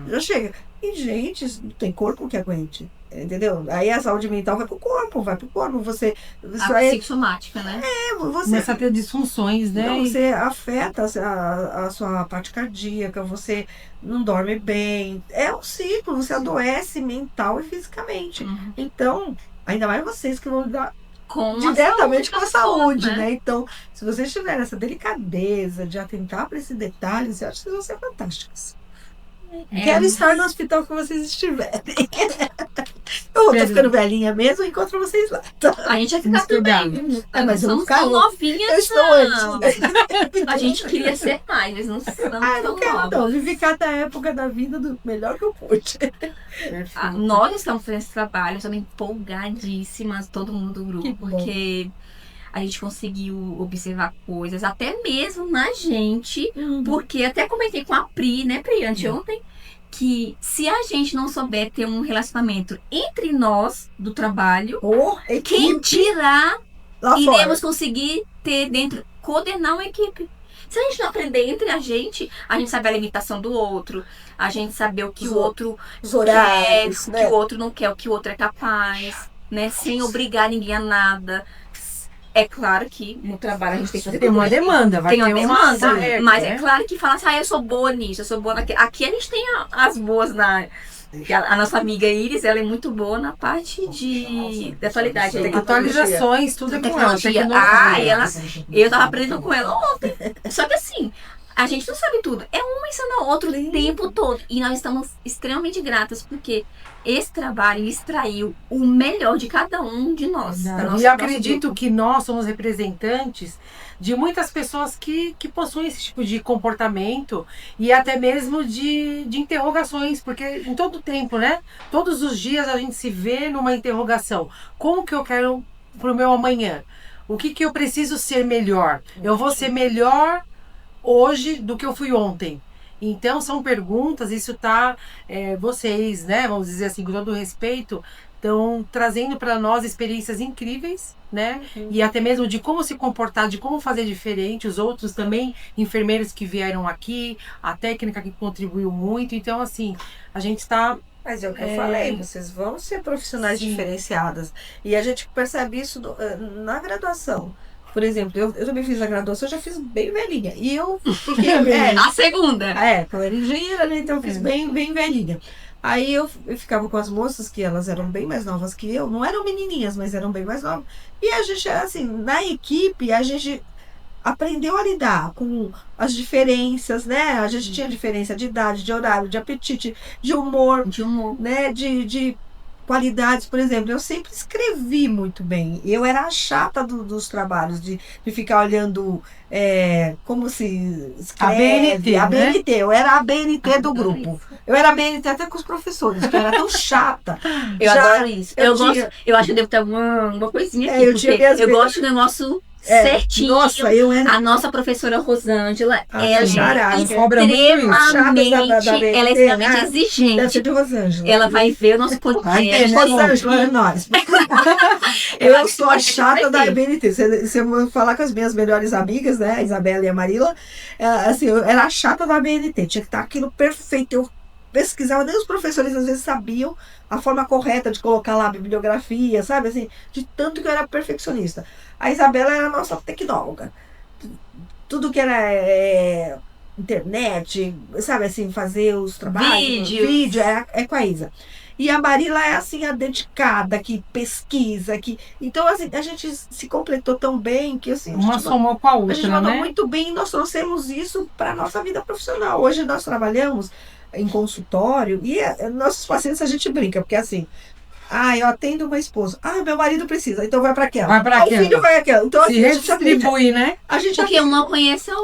Já chega. E, gente, não tem corpo que aguente. Entendeu? Aí a saúde mental vai pro corpo. Você a psicossomática, né? Você começa a ter disfunções, né? Não, você afeta a sua parte cardíaca, você não dorme bem. É um ciclo, você adoece mental e fisicamente. Então, ainda mais vocês que vão lidar diretamente com a saúde, né? Então, se vocês tiverem essa delicadeza de atentar para esses detalhes, eu acho que vocês vão ser fantásticas. Quero estar no hospital que vocês estiverem. Eu tô ficando velhinha mesmo, encontro vocês lá. A gente vai ficar também. Mas eu não ficar novinhas. Eu estou antes. A gente queria ser mais, mas não não quero não. Vivi cada época da vida do melhor que eu pude. Nós estamos fazendo esse trabalho, estamos empolgadíssimas, todo mundo do grupo, porque a gente conseguiu observar coisas, até mesmo na gente, porque até comentei com a Pri, né, Pri, anteontem, que se a gente não souber ter um relacionamento entre nós do trabalho, quem dirá iremos conseguir ter coordenar uma equipe. Se a gente não aprender entre a gente sabe a limitação do outro, a gente saber o que o outro quer, o que o outro não quer, o que o outro é capaz, né, sem obrigar ninguém a nada. É claro que no trabalho a gente tem que fazer uma demanda, tem uma demanda, mas é claro que fala assim, eu sou boa nisso, eu sou boa naquilo. Aqui a gente tem as boas a nossa amiga Iris, ela é muito boa na parte de atualidade. Atualizações, tudo é com ela. Eu tava aprendendo com ela ontem. Só que assim, A gente não sabe tudo. É uma ensinando a outra o tempo todo. E nós estamos extremamente gratas porque esse trabalho extraiu o melhor de cada um de nós. E eu acredito que nós somos representantes de muitas pessoas que possuem esse tipo de comportamento e até mesmo de interrogações, porque em todo tempo, né? Todos os dias a gente se vê numa interrogação. Como que eu quero pro meu amanhã? O que eu preciso ser melhor? Eu vou ser melhor hoje do que eu fui ontem. Então são perguntas, isso tá vocês, né, vamos dizer assim, com todo respeito, estão trazendo para nós experiências incríveis, né, e até mesmo de como se comportar, de como fazer diferente. Os outros também, enfermeiros que vieram aqui, a técnica que contribuiu muito. Então assim, a gente está... Mas é o que eu falei, vocês vão ser profissionais diferenciadas. E a gente percebe isso na graduação. Por exemplo, eu também fiz a graduação, eu já fiz bem velhinha. E eu fiquei... a segunda. Eu era engenheira, né? Então eu fiz bem velhinha. Aí eu ficava com as moças, que elas eram bem mais novas que eu. Não eram menininhas, mas eram bem mais novas. E a gente, assim, na equipe, a gente aprendeu a lidar com as diferenças, né? A gente tinha diferença de idade, de horário, de apetite, de humor. Né? De qualidades, por exemplo, eu sempre escrevi muito bem. Eu era a chata dos trabalhos, de ficar olhando como se escreve. A BNT, eu era a BNT do grupo. Eu era a BNT até com os professores, porque eu era tão chata. Eu adoro isso. Eu acho que devo ter uma coisinha aqui, porque eu gosto do negócio certinho. Nossa, eu era... A nossa professora Rosângela, ela é extremamente exigente. Deve ser de Rosângela. Ela vai ver o nosso podcast. Rosângela é nós. Eu sou a chata da BNT. Se eu falar com as minhas melhores amigas, né, a Isabela e a Marila, assim, eu era a chata da BNT. Tinha que estar aquilo perfeito. Eu pesquisava, nem os professores às vezes sabiam a forma correta de colocar lá a bibliografia, sabe, assim, de tanto que eu era perfeccionista. A Isabela era a nossa tecnóloga. Tudo que era internet, sabe, assim, fazer os trabalhos, vídeo, é com a Isa. E a Marila é assim, a dedicada, que pesquisa, então assim, a gente se completou tão bem que assim, uma somou com a outra, a gente mandou muito bem, e nós trouxemos isso para a nossa vida profissional. Hoje nós trabalhamos em consultório e nossos pacientes a gente brinca, porque assim, eu atendo uma esposa, meu marido precisa, então vai para aquela, o filho vai aquela, então se redistribui, né? Porque uma conhece a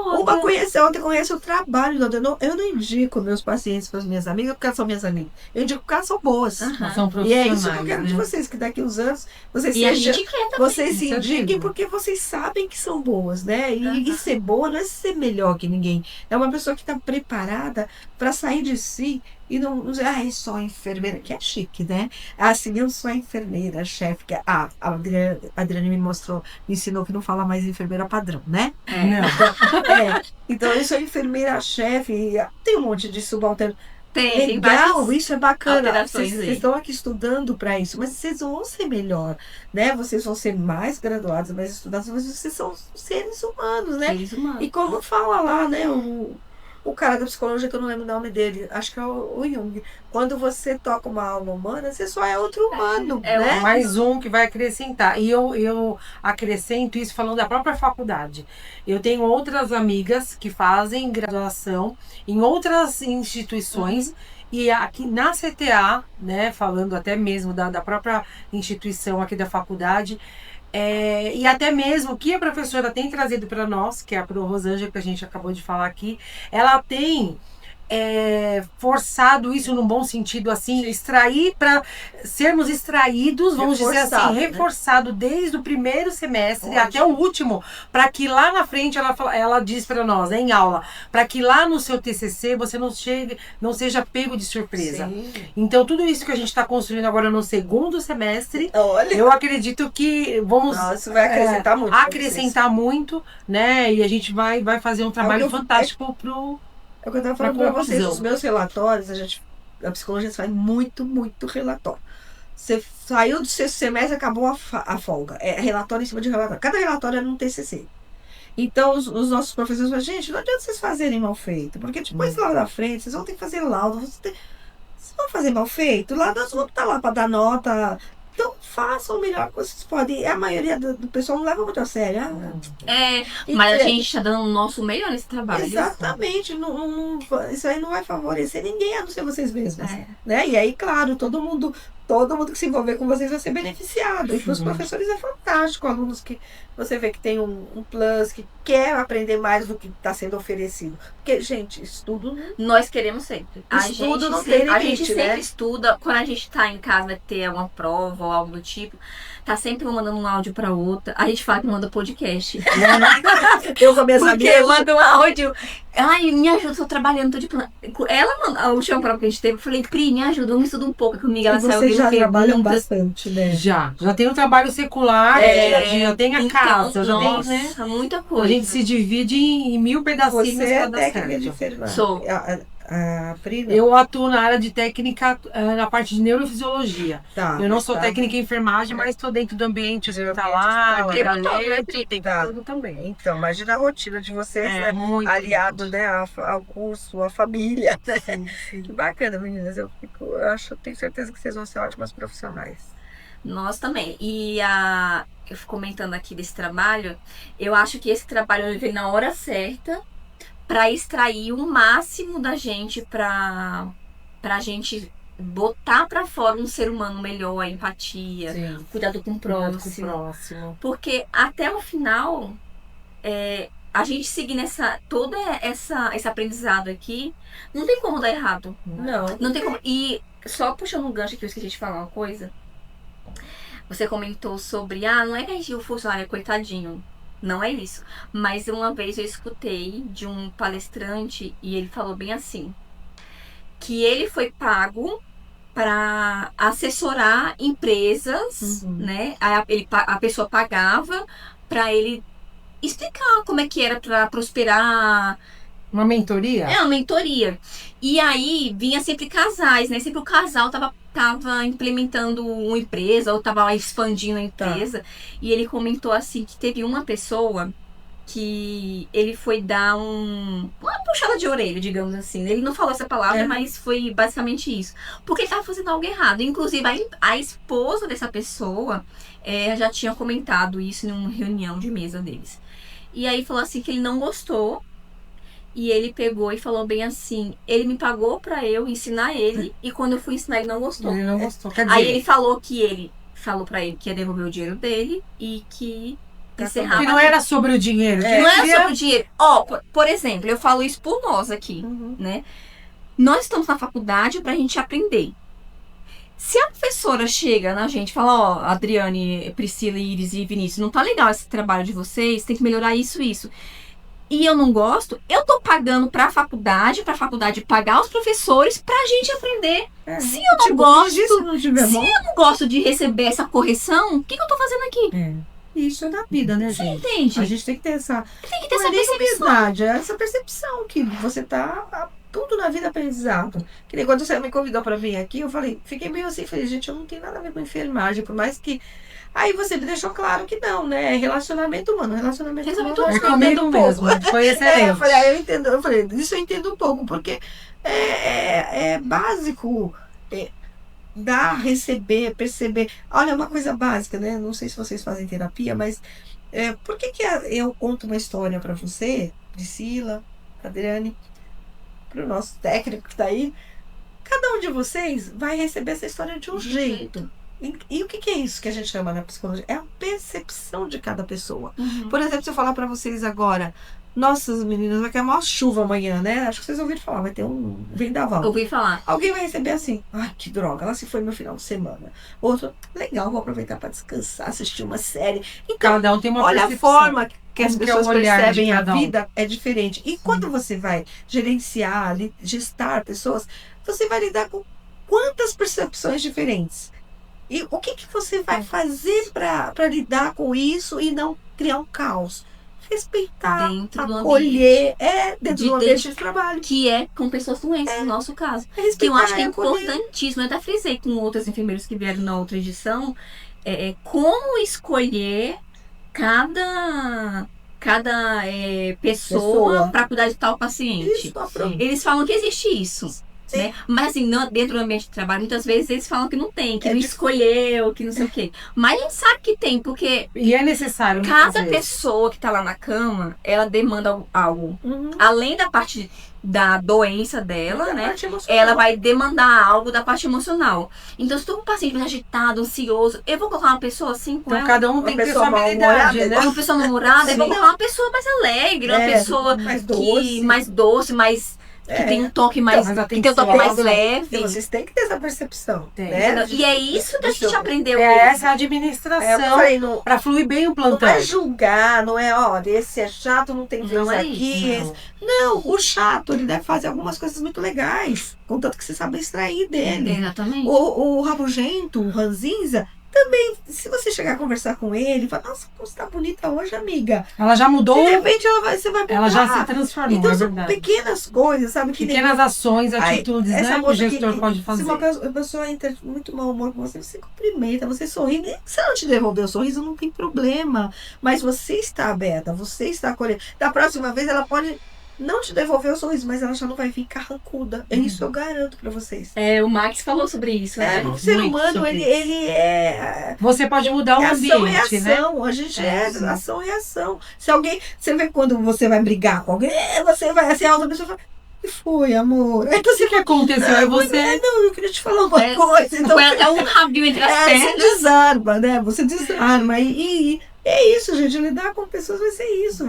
outra, conhece o trabalho. Eu não indico meus pacientes para as minhas amigas porque elas são minhas amigas, eu indico porque elas são boas. São profissionais, e é isso que eu quero de vocês, que daqui uns anos vocês se indiquem porque vocês sabem que são boas, né? E ser boa não é ser melhor que ninguém, é uma pessoa que está preparada para sair de si e não dizer, só enfermeira, que é chique, né? Assim, eu sou a enfermeira, chefe, que a Adriane me ensinou que não fala mais enfermeira padrão, né? Então eu sou enfermeira, chefe, tem um monte de subalterno. Legal, isso é bacana. Vocês estão aqui estudando para isso, mas vocês vão ser melhor, né? Vocês vão ser mais graduados, mais estudados, mas vocês são seres humanos, né? E como fala lá, né? O cara da psicologia, que eu não lembro o nome dele, acho que é o Jung. Quando você toca uma alma humana, você só é outro humano, né? Mais um que vai acrescentar. E eu acrescento isso falando da própria faculdade. Eu tenho outras amigas que fazem graduação em outras instituições. E aqui na CTA, né, falando até mesmo da própria instituição aqui da faculdade, e até mesmo o que a professora tem trazido para nós, que é a Pro Rosângela, que a gente acabou de falar aqui, ela tem forçado isso num bom sentido, assim, extrair para sermos extraídos, vamos dizer assim, reforçado, né? Desde o primeiro semestre até o último, para que lá na frente ela diz para nós, em aula, para que lá no seu TCC você não seja pego de surpresa. Sim. Então tudo isso que a gente está construindo agora no segundo semestre, eu acredito que vamos vai acrescentar muito, né? E a gente vai fazer um trabalho fantástico É o que eu estava falando para vocês, os meus relatórios, a psicologia faz muito, muito relatório. Você saiu do sexto semestre, acabou a folga. É relatório em cima de relatório. Cada relatório é num TCC. Então, os nossos professores falam, gente, não adianta vocês fazerem mal feito, porque depois lá na frente, vocês vão ter que fazer laudo. Vocês vão fazer mal feito? Lá nós vamos estar lá para dar nota, Então, façam o melhor que vocês podem. E a maioria do pessoal não leva muito a sério. Mas a gente tá dando o nosso melhor nesse trabalho. Exatamente. Isso aí não vai favorecer ninguém, a não ser vocês mesmos. Né? E aí, claro, todo mundo que se envolver com vocês vai ser beneficiado. E para os professores é fantástico. Alunos que você vê que tem um plus, que quer aprender mais do que está sendo oferecido. Porque, gente, estudo... Nós queremos sempre. Estudo não tem limite, a gente sempre né? estuda. Quando a gente tá em casa, vai ter alguma prova ou algo do tipo, tá sempre mandando um áudio pra outra. A gente fala que manda podcast. Eu com a minha Porque manda um áudio. Ai, me ajuda, tô trabalhando, tô de plano. Ela mandou, a última prova que a gente teve, eu falei, Pri, me ajuda, vamos estudar um pouco comigo. Ela saiu vocês já trabalham bastante, né? Já tem o trabalho secular, já tem a casa, já tem, né? Muita coisa. A gente se divide em 1000 pedacinhos pra dar técnica de certo. enfermagem. Sou. A Pri, Eu atuo na área de técnica, na parte de neurofisiologia. Tá, Eu não sou técnica em enfermagem, mas estou dentro do ambiente hospitalar, tem tudo também. Então, imagina a rotina de vocês, né? Muito Aliado, né, ao curso, à família. Né? Que bacana, meninas. Eu tenho certeza que vocês vão ser ótimas profissionais. Nós também. E eu fico comentando aqui desse trabalho, eu acho que esse trabalho veio na hora certa para extrair o máximo da gente, pra gente botar para fora um ser humano melhor, a empatia, cuidado com o próximo. Porque até o final, a gente seguir todo esse aprendizado aqui, não tem como dar errado. Não tem como. E só puxando um gancho aqui, eu esqueci de falar uma coisa. Você comentou sobre, não é que o funcionário é coitadinho. Não é isso. Mas uma vez eu escutei de um palestrante e ele falou bem assim, que ele foi pago para assessorar empresas, né? A pessoa pagava para ele explicar como é que era para prosperar. Uma mentoria? Uma mentoria. E aí vinha sempre casais, né? Sempre o casal tava implementando uma empresa ou tava expandindo a empresa. E ele comentou assim que teve uma pessoa que ele foi dar uma puxada de orelha, digamos assim. Ele não falou essa palavra, mas foi basicamente isso. Porque ele tava fazendo algo errado. Inclusive, a esposa dessa pessoa já tinha comentado isso em uma reunião de mesa deles. E aí falou assim que ele não gostou. E ele pegou e falou bem assim, ele me pagou pra eu ensinar ele, e quando eu fui ensinar ele não gostou. Ele não gostou. Quer dizer, aí ele falou pra ele que ia devolver o dinheiro dele e que encerrava. Que não era sobre o dinheiro. Não era sobre o dinheiro. Por exemplo, eu falo isso por nós aqui, né? Nós estamos na faculdade pra gente aprender. Se a professora chega na gente e fala, Adriane, Priscila, Iris e Vinícius, não tá legal esse trabalho de vocês, tem que melhorar isso. E eu não gosto, eu tô pagando pra faculdade pagar os professores pra gente aprender. Se eu não gosto de receber essa correção, o que eu tô fazendo aqui? Isso é da vida, né, gente? Você entende? A gente tem que ter essa percepção. Essa percepção que você tá tudo na vida aprendizado. Que nem quando você me convidou pra vir aqui, eu fiquei meio assim, falei, gente, eu não tenho nada a ver com enfermagem, por mais que... Aí você me deixou claro que não, né? Relacionamento humano. Relacionamento humano. É comigo mesmo. Foi excelente. Eu entendo. Eu falei, isso eu entendo um pouco, porque é básico dar, receber, perceber. Olha, uma coisa básica, né? Não sei se vocês fazem terapia, mas por que eu conto uma história para você, Priscila, Adriane, para o nosso técnico que tá aí? Cada um de vocês vai receber essa história de um jeito. E o que é isso que a gente chama na psicologia? É a percepção de cada pessoa. Por exemplo, se eu falar pra vocês agora, nossas meninas, vai cair uma chuva amanhã, né? Acho que vocês ouviram falar, vai ter um vendaval. Ouvi falar. Alguém vai receber assim, que droga, ela se foi no final de semana. Outro, legal, vou aproveitar pra descansar, assistir uma série. Então, cada um tem uma percepção. A forma que as pessoas percebem a vida é diferente. E quando você vai gerenciar, gestar pessoas, você vai lidar com quantas percepções diferentes. E o que você vai fazer para lidar com isso e não criar um caos? Respeitar, acolher, dentro do ambiente de trabalho. Que é com pessoas doentes, no nosso caso. Que eu acho que é importantíssimo. Eu até frisei com outras enfermeiras que vieram na outra edição, como escolher cada pessoa para cuidar de tal paciente. Eles falam que existe isso. né? Mas assim, dentro do ambiente de trabalho, muitas vezes eles falam que não tem, que não escolheu, que não sei o quê. Mas a gente sabe que tem, porque... E é necessário. Cada pessoa que tá lá na cama, ela demanda algo. Além da parte da doença dela, né? Ela vai demandar algo da parte emocional. Então, se tu é um paciente mais agitado, ansioso, eu vou colocar uma pessoa assim com então, ela. cada um tem que ter sua habilidade, né? Uma pessoa mal-humorada, eu vou colocar uma pessoa mais alegre, uma pessoa mais doce, mais... que tem um toque mais, que tem um toque mais leve. Então, vocês têm que ter essa percepção. Né? E é isso que a gente aprendeu. Essa administração para fluir bem o plantão. Não é julgar, não é, olha, esse é chato, não tem vez aqui. Não, o chato, ele deve fazer algumas coisas muito legais, contanto que você sabe extrair dele. Exatamente. O rabugento, o ranzinza, também, se você chegar a conversar com ele, fala, nossa, você tá bonita hoje, amiga. Ela já mudou. De repente você vai mudar. Ela já se transformou, então, é são verdade. pequenas coisas, sabe? Pequenas ações, atitudes, né? Que o gestor pode fazer. Se uma pessoa entra muito mau humor com você, você cumprimenta, você sorri. Se ela te devolver o sorriso, não tem problema. Mas você está aberta, você está acolhendo. Da próxima vez, ela pode não te devolver o sorriso, mas ela já não vai vir carrancuda. Isso eu garanto pra vocês. O Max falou sobre isso, né? O ser humano, ele é... Você pode mudar o ambiente, né? A gente ação e ação. Se alguém... Você vê quando você vai brigar com alguém, você vai assim, a outra pessoa fala, o que foi, amor? Então, o que aconteceu? Aí você... Não, eu queria te falar uma coisa. Então, é um rabinho entre as pernas. Você desarma, né? Você desarma. E é isso, gente. Lidar com pessoas vai ser isso.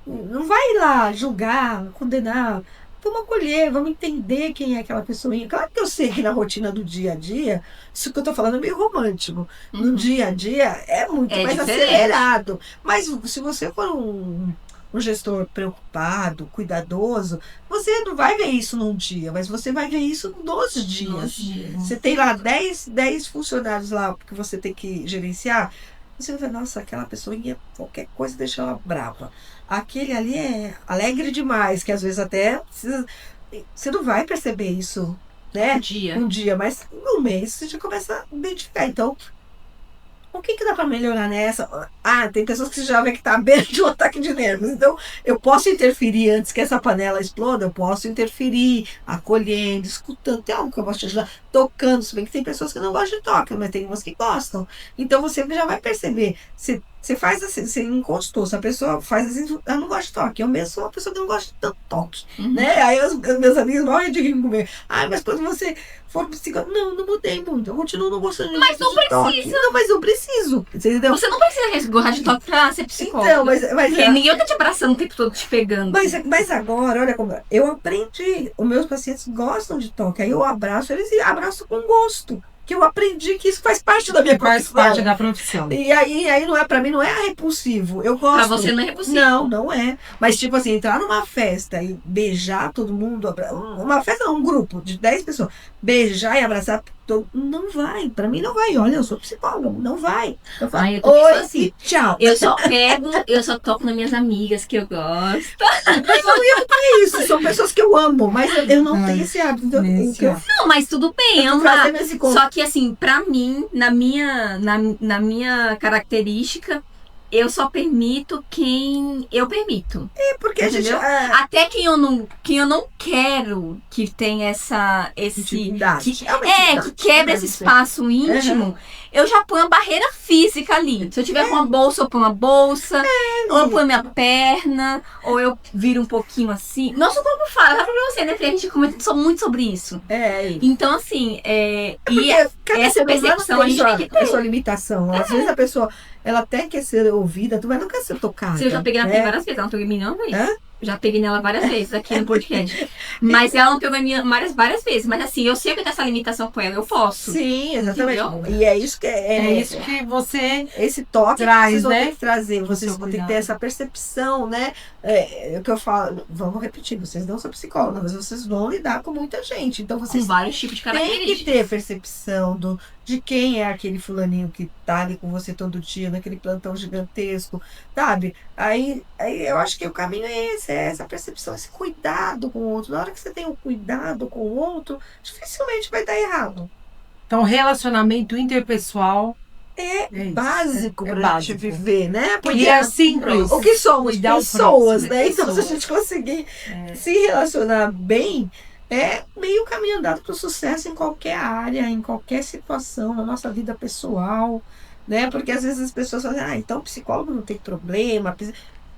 Não vai lá julgar, condenar. Vamos acolher, vamos entender quem é aquela pessoinha. Claro que eu sei que na rotina do dia a dia, isso que eu tô falando é meio romântico. No dia a dia é muito mais acelerado. Mas se você for um gestor preocupado, cuidadoso, você não vai ver isso num dia, mas você vai ver isso nos dias. Você tem lá 10 funcionários lá que você tem que gerenciar. Você vai ver, nossa, aquela pessoinha, qualquer coisa deixa ela brava. Aquele ali é alegre demais, que às vezes até você não vai perceber isso, né? Um dia, mas no mês você já começa a identificar. Então, o que dá para melhorar nessa? Tem pessoas que já vê que tá à beira de um ataque de nervos. Então, eu posso interferir antes que essa panela exploda, eu posso interferir, acolhendo, escutando. Tem algo que eu posso te ajudar, tocando. Se bem que tem pessoas que não gostam de toque, mas tem umas que gostam. Então, você já vai perceber. Você faz assim, você encostou, se a pessoa faz assim, ela não gosta de toque. Eu mesmo sou uma pessoa que não gosta de tanto toque. Né? Aí os meus amigos morrem de rir comigo. Mas quando você for psicólogo, não mudei muito. Eu continuo não gostando de Mas não precisa. Não, mas eu preciso. Entendeu? Você não precisa gostar de toque pra ser psicólogo. Então, mas ninguém tá te abraçando o tempo todo, te pegando. Mas agora, olha como eu aprendi. Os meus pacientes gostam de toque. Aí eu abraço eles e abraço com gosto. Que eu aprendi que isso faz parte da minha profissão. Faz parte da profissão. E aí não é, pra mim, não é repulsivo. Eu gosto. Pra você não é repulsivo. Não é. Mas, tipo assim, entrar numa festa e beijar todo mundo, uma festa não, um grupo de 10 pessoas, beijar e abraçar todo, não vai. Pra mim não vai. Olha, eu sou psicóloga, não vai. Eu falo, oi, assim, tchau. Eu só toco nas minhas amigas que eu gosto. É isso, são pessoas que eu amo, mas eu não tenho esse hábito. Não, mas tudo bem, só que assim, pra mim, na minha característica, eu só permito quem eu permito. Porque entendeu? Até quem eu não quero que tenha que quebra esse espaço íntimo, eu já ponho a barreira física ali. Se eu tiver com uma bolsa, eu ponho uma bolsa, ou eu ponho minha perna, ou eu viro um pouquinho assim. Nosso corpo fala pra você, né? Porque a gente comenta muito sobre isso. Então, assim, e essa percepção a gente tem que ter. É sua limitação. Às vezes a pessoa, ela até quer ser ouvida, mas não quer ser tocada. Eu já peguei na várias vezes, ela não pegou em mim não, velho. Já peguei nela várias vezes aqui no podcast. Mas ela não pegou em mim várias vezes. Mas assim, eu sei que tem essa limitação com ela, eu posso. Sim, exatamente. Entendeu? E é isso que isso que você esse toque traz, vocês vão né? ter que trazer. Vocês vão ter que ter essa percepção, né? É o que eu falo, vamos repetir, vocês não são psicólogos, mas vocês vão lidar com muita gente. Então vocês com vários tipos de características. Tem que ter percepção de quem é aquele fulaninho que tá ali com você todo dia, naquele plantão gigantesco, sabe? Aí eu acho que o caminho é esse, é essa percepção, esse cuidado com o outro. Na hora que você tem um cuidado com o outro, dificilmente vai dar errado. Então, relacionamento interpessoal é básico pra gente viver, né? Porque é simples. O que somos? Pessoas, né? Então, se a gente conseguir se relacionar bem, é meio caminho andado para o sucesso em qualquer área, em qualquer situação, na nossa vida pessoal, né? Porque às vezes as pessoas falam, então psicólogo não tem problema.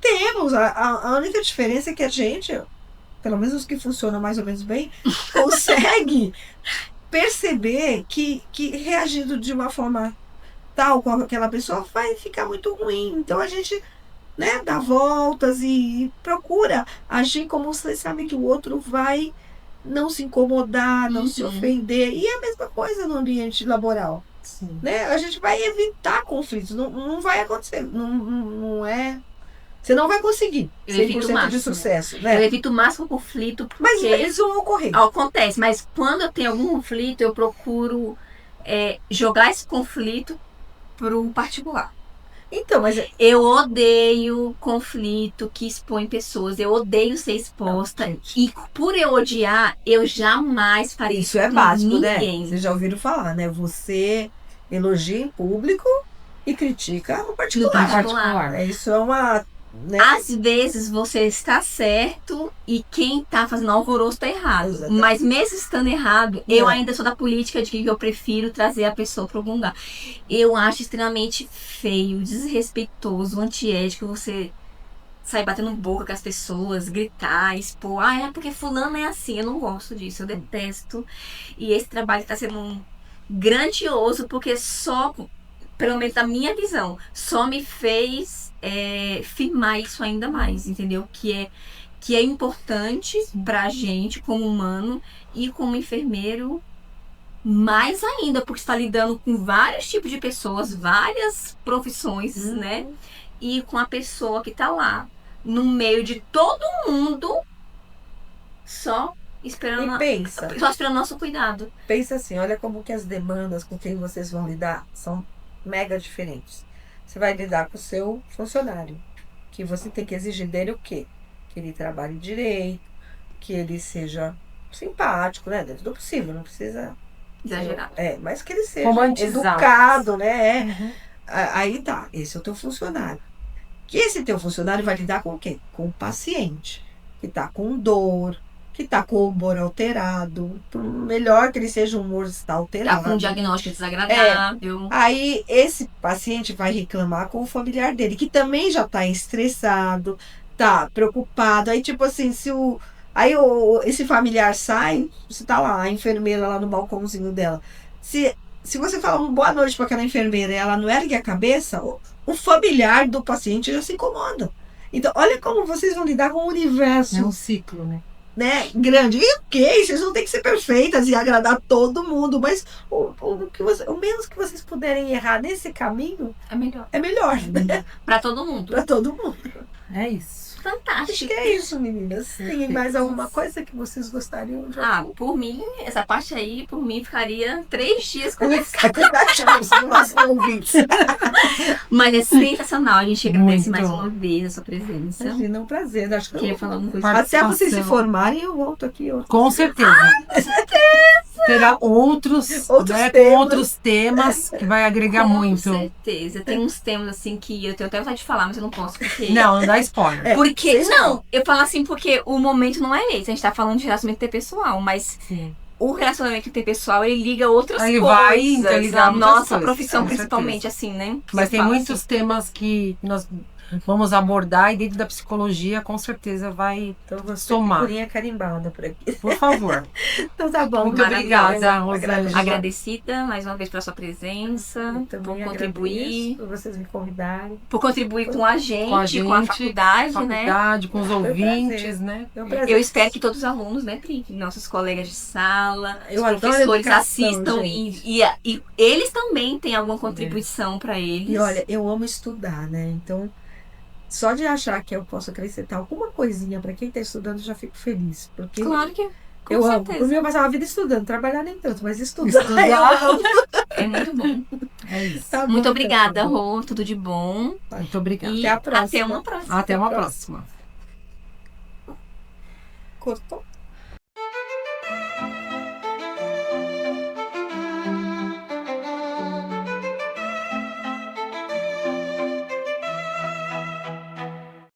Temos, a única diferença é que a gente, pelo menos os que funcionam mais ou menos bem, consegue perceber que reagindo de uma forma tal com aquela pessoa vai ficar muito ruim. Então a gente, né, dá voltas e procura agir como você sabe que o outro vai não se incomodar, não se ofender. E é a mesma coisa no ambiente laboral. Sim. Né? A gente vai evitar conflitos. Não vai acontecer. Não é. Você não vai conseguir 100% de sucesso. Né? Eu evito o máximo conflito. Mas eles vão ocorrer. Acontece. Mas quando eu tenho algum conflito, eu procuro jogar esse conflito pro particular. Então, mas eu odeio conflito que expõe pessoas. Eu odeio ser exposta. E por eu odiar, eu jamais faria isso é básico, ninguém. Né? Vocês já ouviram falar, né? Você elogia em público e critica no particular. Isso é uma... Né? Às vezes você está certo e quem está fazendo alvoroço está errado. Exatamente. Mas mesmo estando errado, eu ainda sou da política de que eu prefiro trazer a pessoa para algum lugar. Eu acho extremamente feio, desrespeitoso, antiético você sair batendo boca com as pessoas, gritar, expor. É porque fulano é assim. Eu não gosto disso, eu detesto. E esse trabalho está sendo grandioso porque só, pelo menos da minha visão, só me fez firmar isso ainda mais, entendeu? Que é importante pra gente como humano e como enfermeiro mais ainda, porque está lidando com vários tipos de pessoas, várias profissões, né? E com a pessoa que tá lá no meio de todo mundo só esperando o nosso cuidado. Pensa assim, olha como que as demandas com quem vocês vão lidar são mega diferentes. Você vai lidar com o seu funcionário, que você tem que exigir dele o quê? Que ele trabalhe direito, que ele seja simpático, né? Dentro do possível, não precisa exagerar. Mas que ele seja educado, né? Aí tá, esse é o teu funcionário. Que esse teu funcionário vai lidar com o quê? Com o paciente, que tá com dor, que está com o humor alterado, por melhor que ele seja, o humor está alterado. Está com um diagnóstico desagradável. Aí esse paciente vai reclamar com o familiar dele, que também já está estressado, está preocupado. Aí tipo assim, esse familiar sai, você tá lá, a enfermeira lá no balcãozinho dela. Se você fala uma boa noite para aquela enfermeira e ela não ergue a cabeça, o familiar do paciente já se incomoda. Então, olha como vocês vão lidar com o universo. É um ciclo, né? Grande. E ok, vocês não têm que ser perfeitas e agradar todo mundo, mas o menos que vocês puderem errar nesse caminho é melhor, né? Para todo mundo. Para todo mundo. É isso. Fantástico. Acho que é isso, meninas. Tem mais alguma coisa que vocês gostariam de ouvir? Por mim, essa parte aí, por mim, ficaria 3 dias conversando. Mas é sensacional. A gente agradece mais uma vez a sua presença. Imagina, é um prazer. Acho que queria falar uma coisa. Até vocês se formarem, eu volto aqui. Com certeza. Com certeza. Terá outros temas que vai agregar muito. Com certeza. Tem uns temas assim que eu tenho até vontade de falar, mas eu não posso. Porque... Não dá spoiler. Porque, eu falo assim porque o momento não é esse. A gente tá falando de relacionamento interpessoal, mas o relacionamento interpessoal, ele liga outras coisas. Vai interligar a nossa coisas, profissão, principalmente, assim, né? Mas tem muitos temas que nós vamos abordar e dentro da psicologia, com certeza vai somar. Figurinha carimbada por aqui. Por favor. Então tá bom. Muito obrigada, Rosângela. Agradecida mais uma vez pela sua presença, por contribuir. Por vocês me convidarem. Por contribuir com a gente, com a faculdade, né? Com os ouvintes, né? Eu espero que todos os alunos, né, Pri, nossos colegas de sala, os professores assistam e eles também têm alguma contribuição para eles. E olha, eu amo estudar, né? Então, só de achar que eu posso acrescentar alguma coisinha para quem está estudando, já fico feliz. Porque claro que eu amo. Por mim, eu passava a vida estudando, trabalhar nem tanto, mas estudar. É muito bom. É isso. Tá bom, muito obrigada, Rô. Tudo de bom. Muito obrigada. E até a próxima. Até uma próxima. Até uma próxima. Cortou?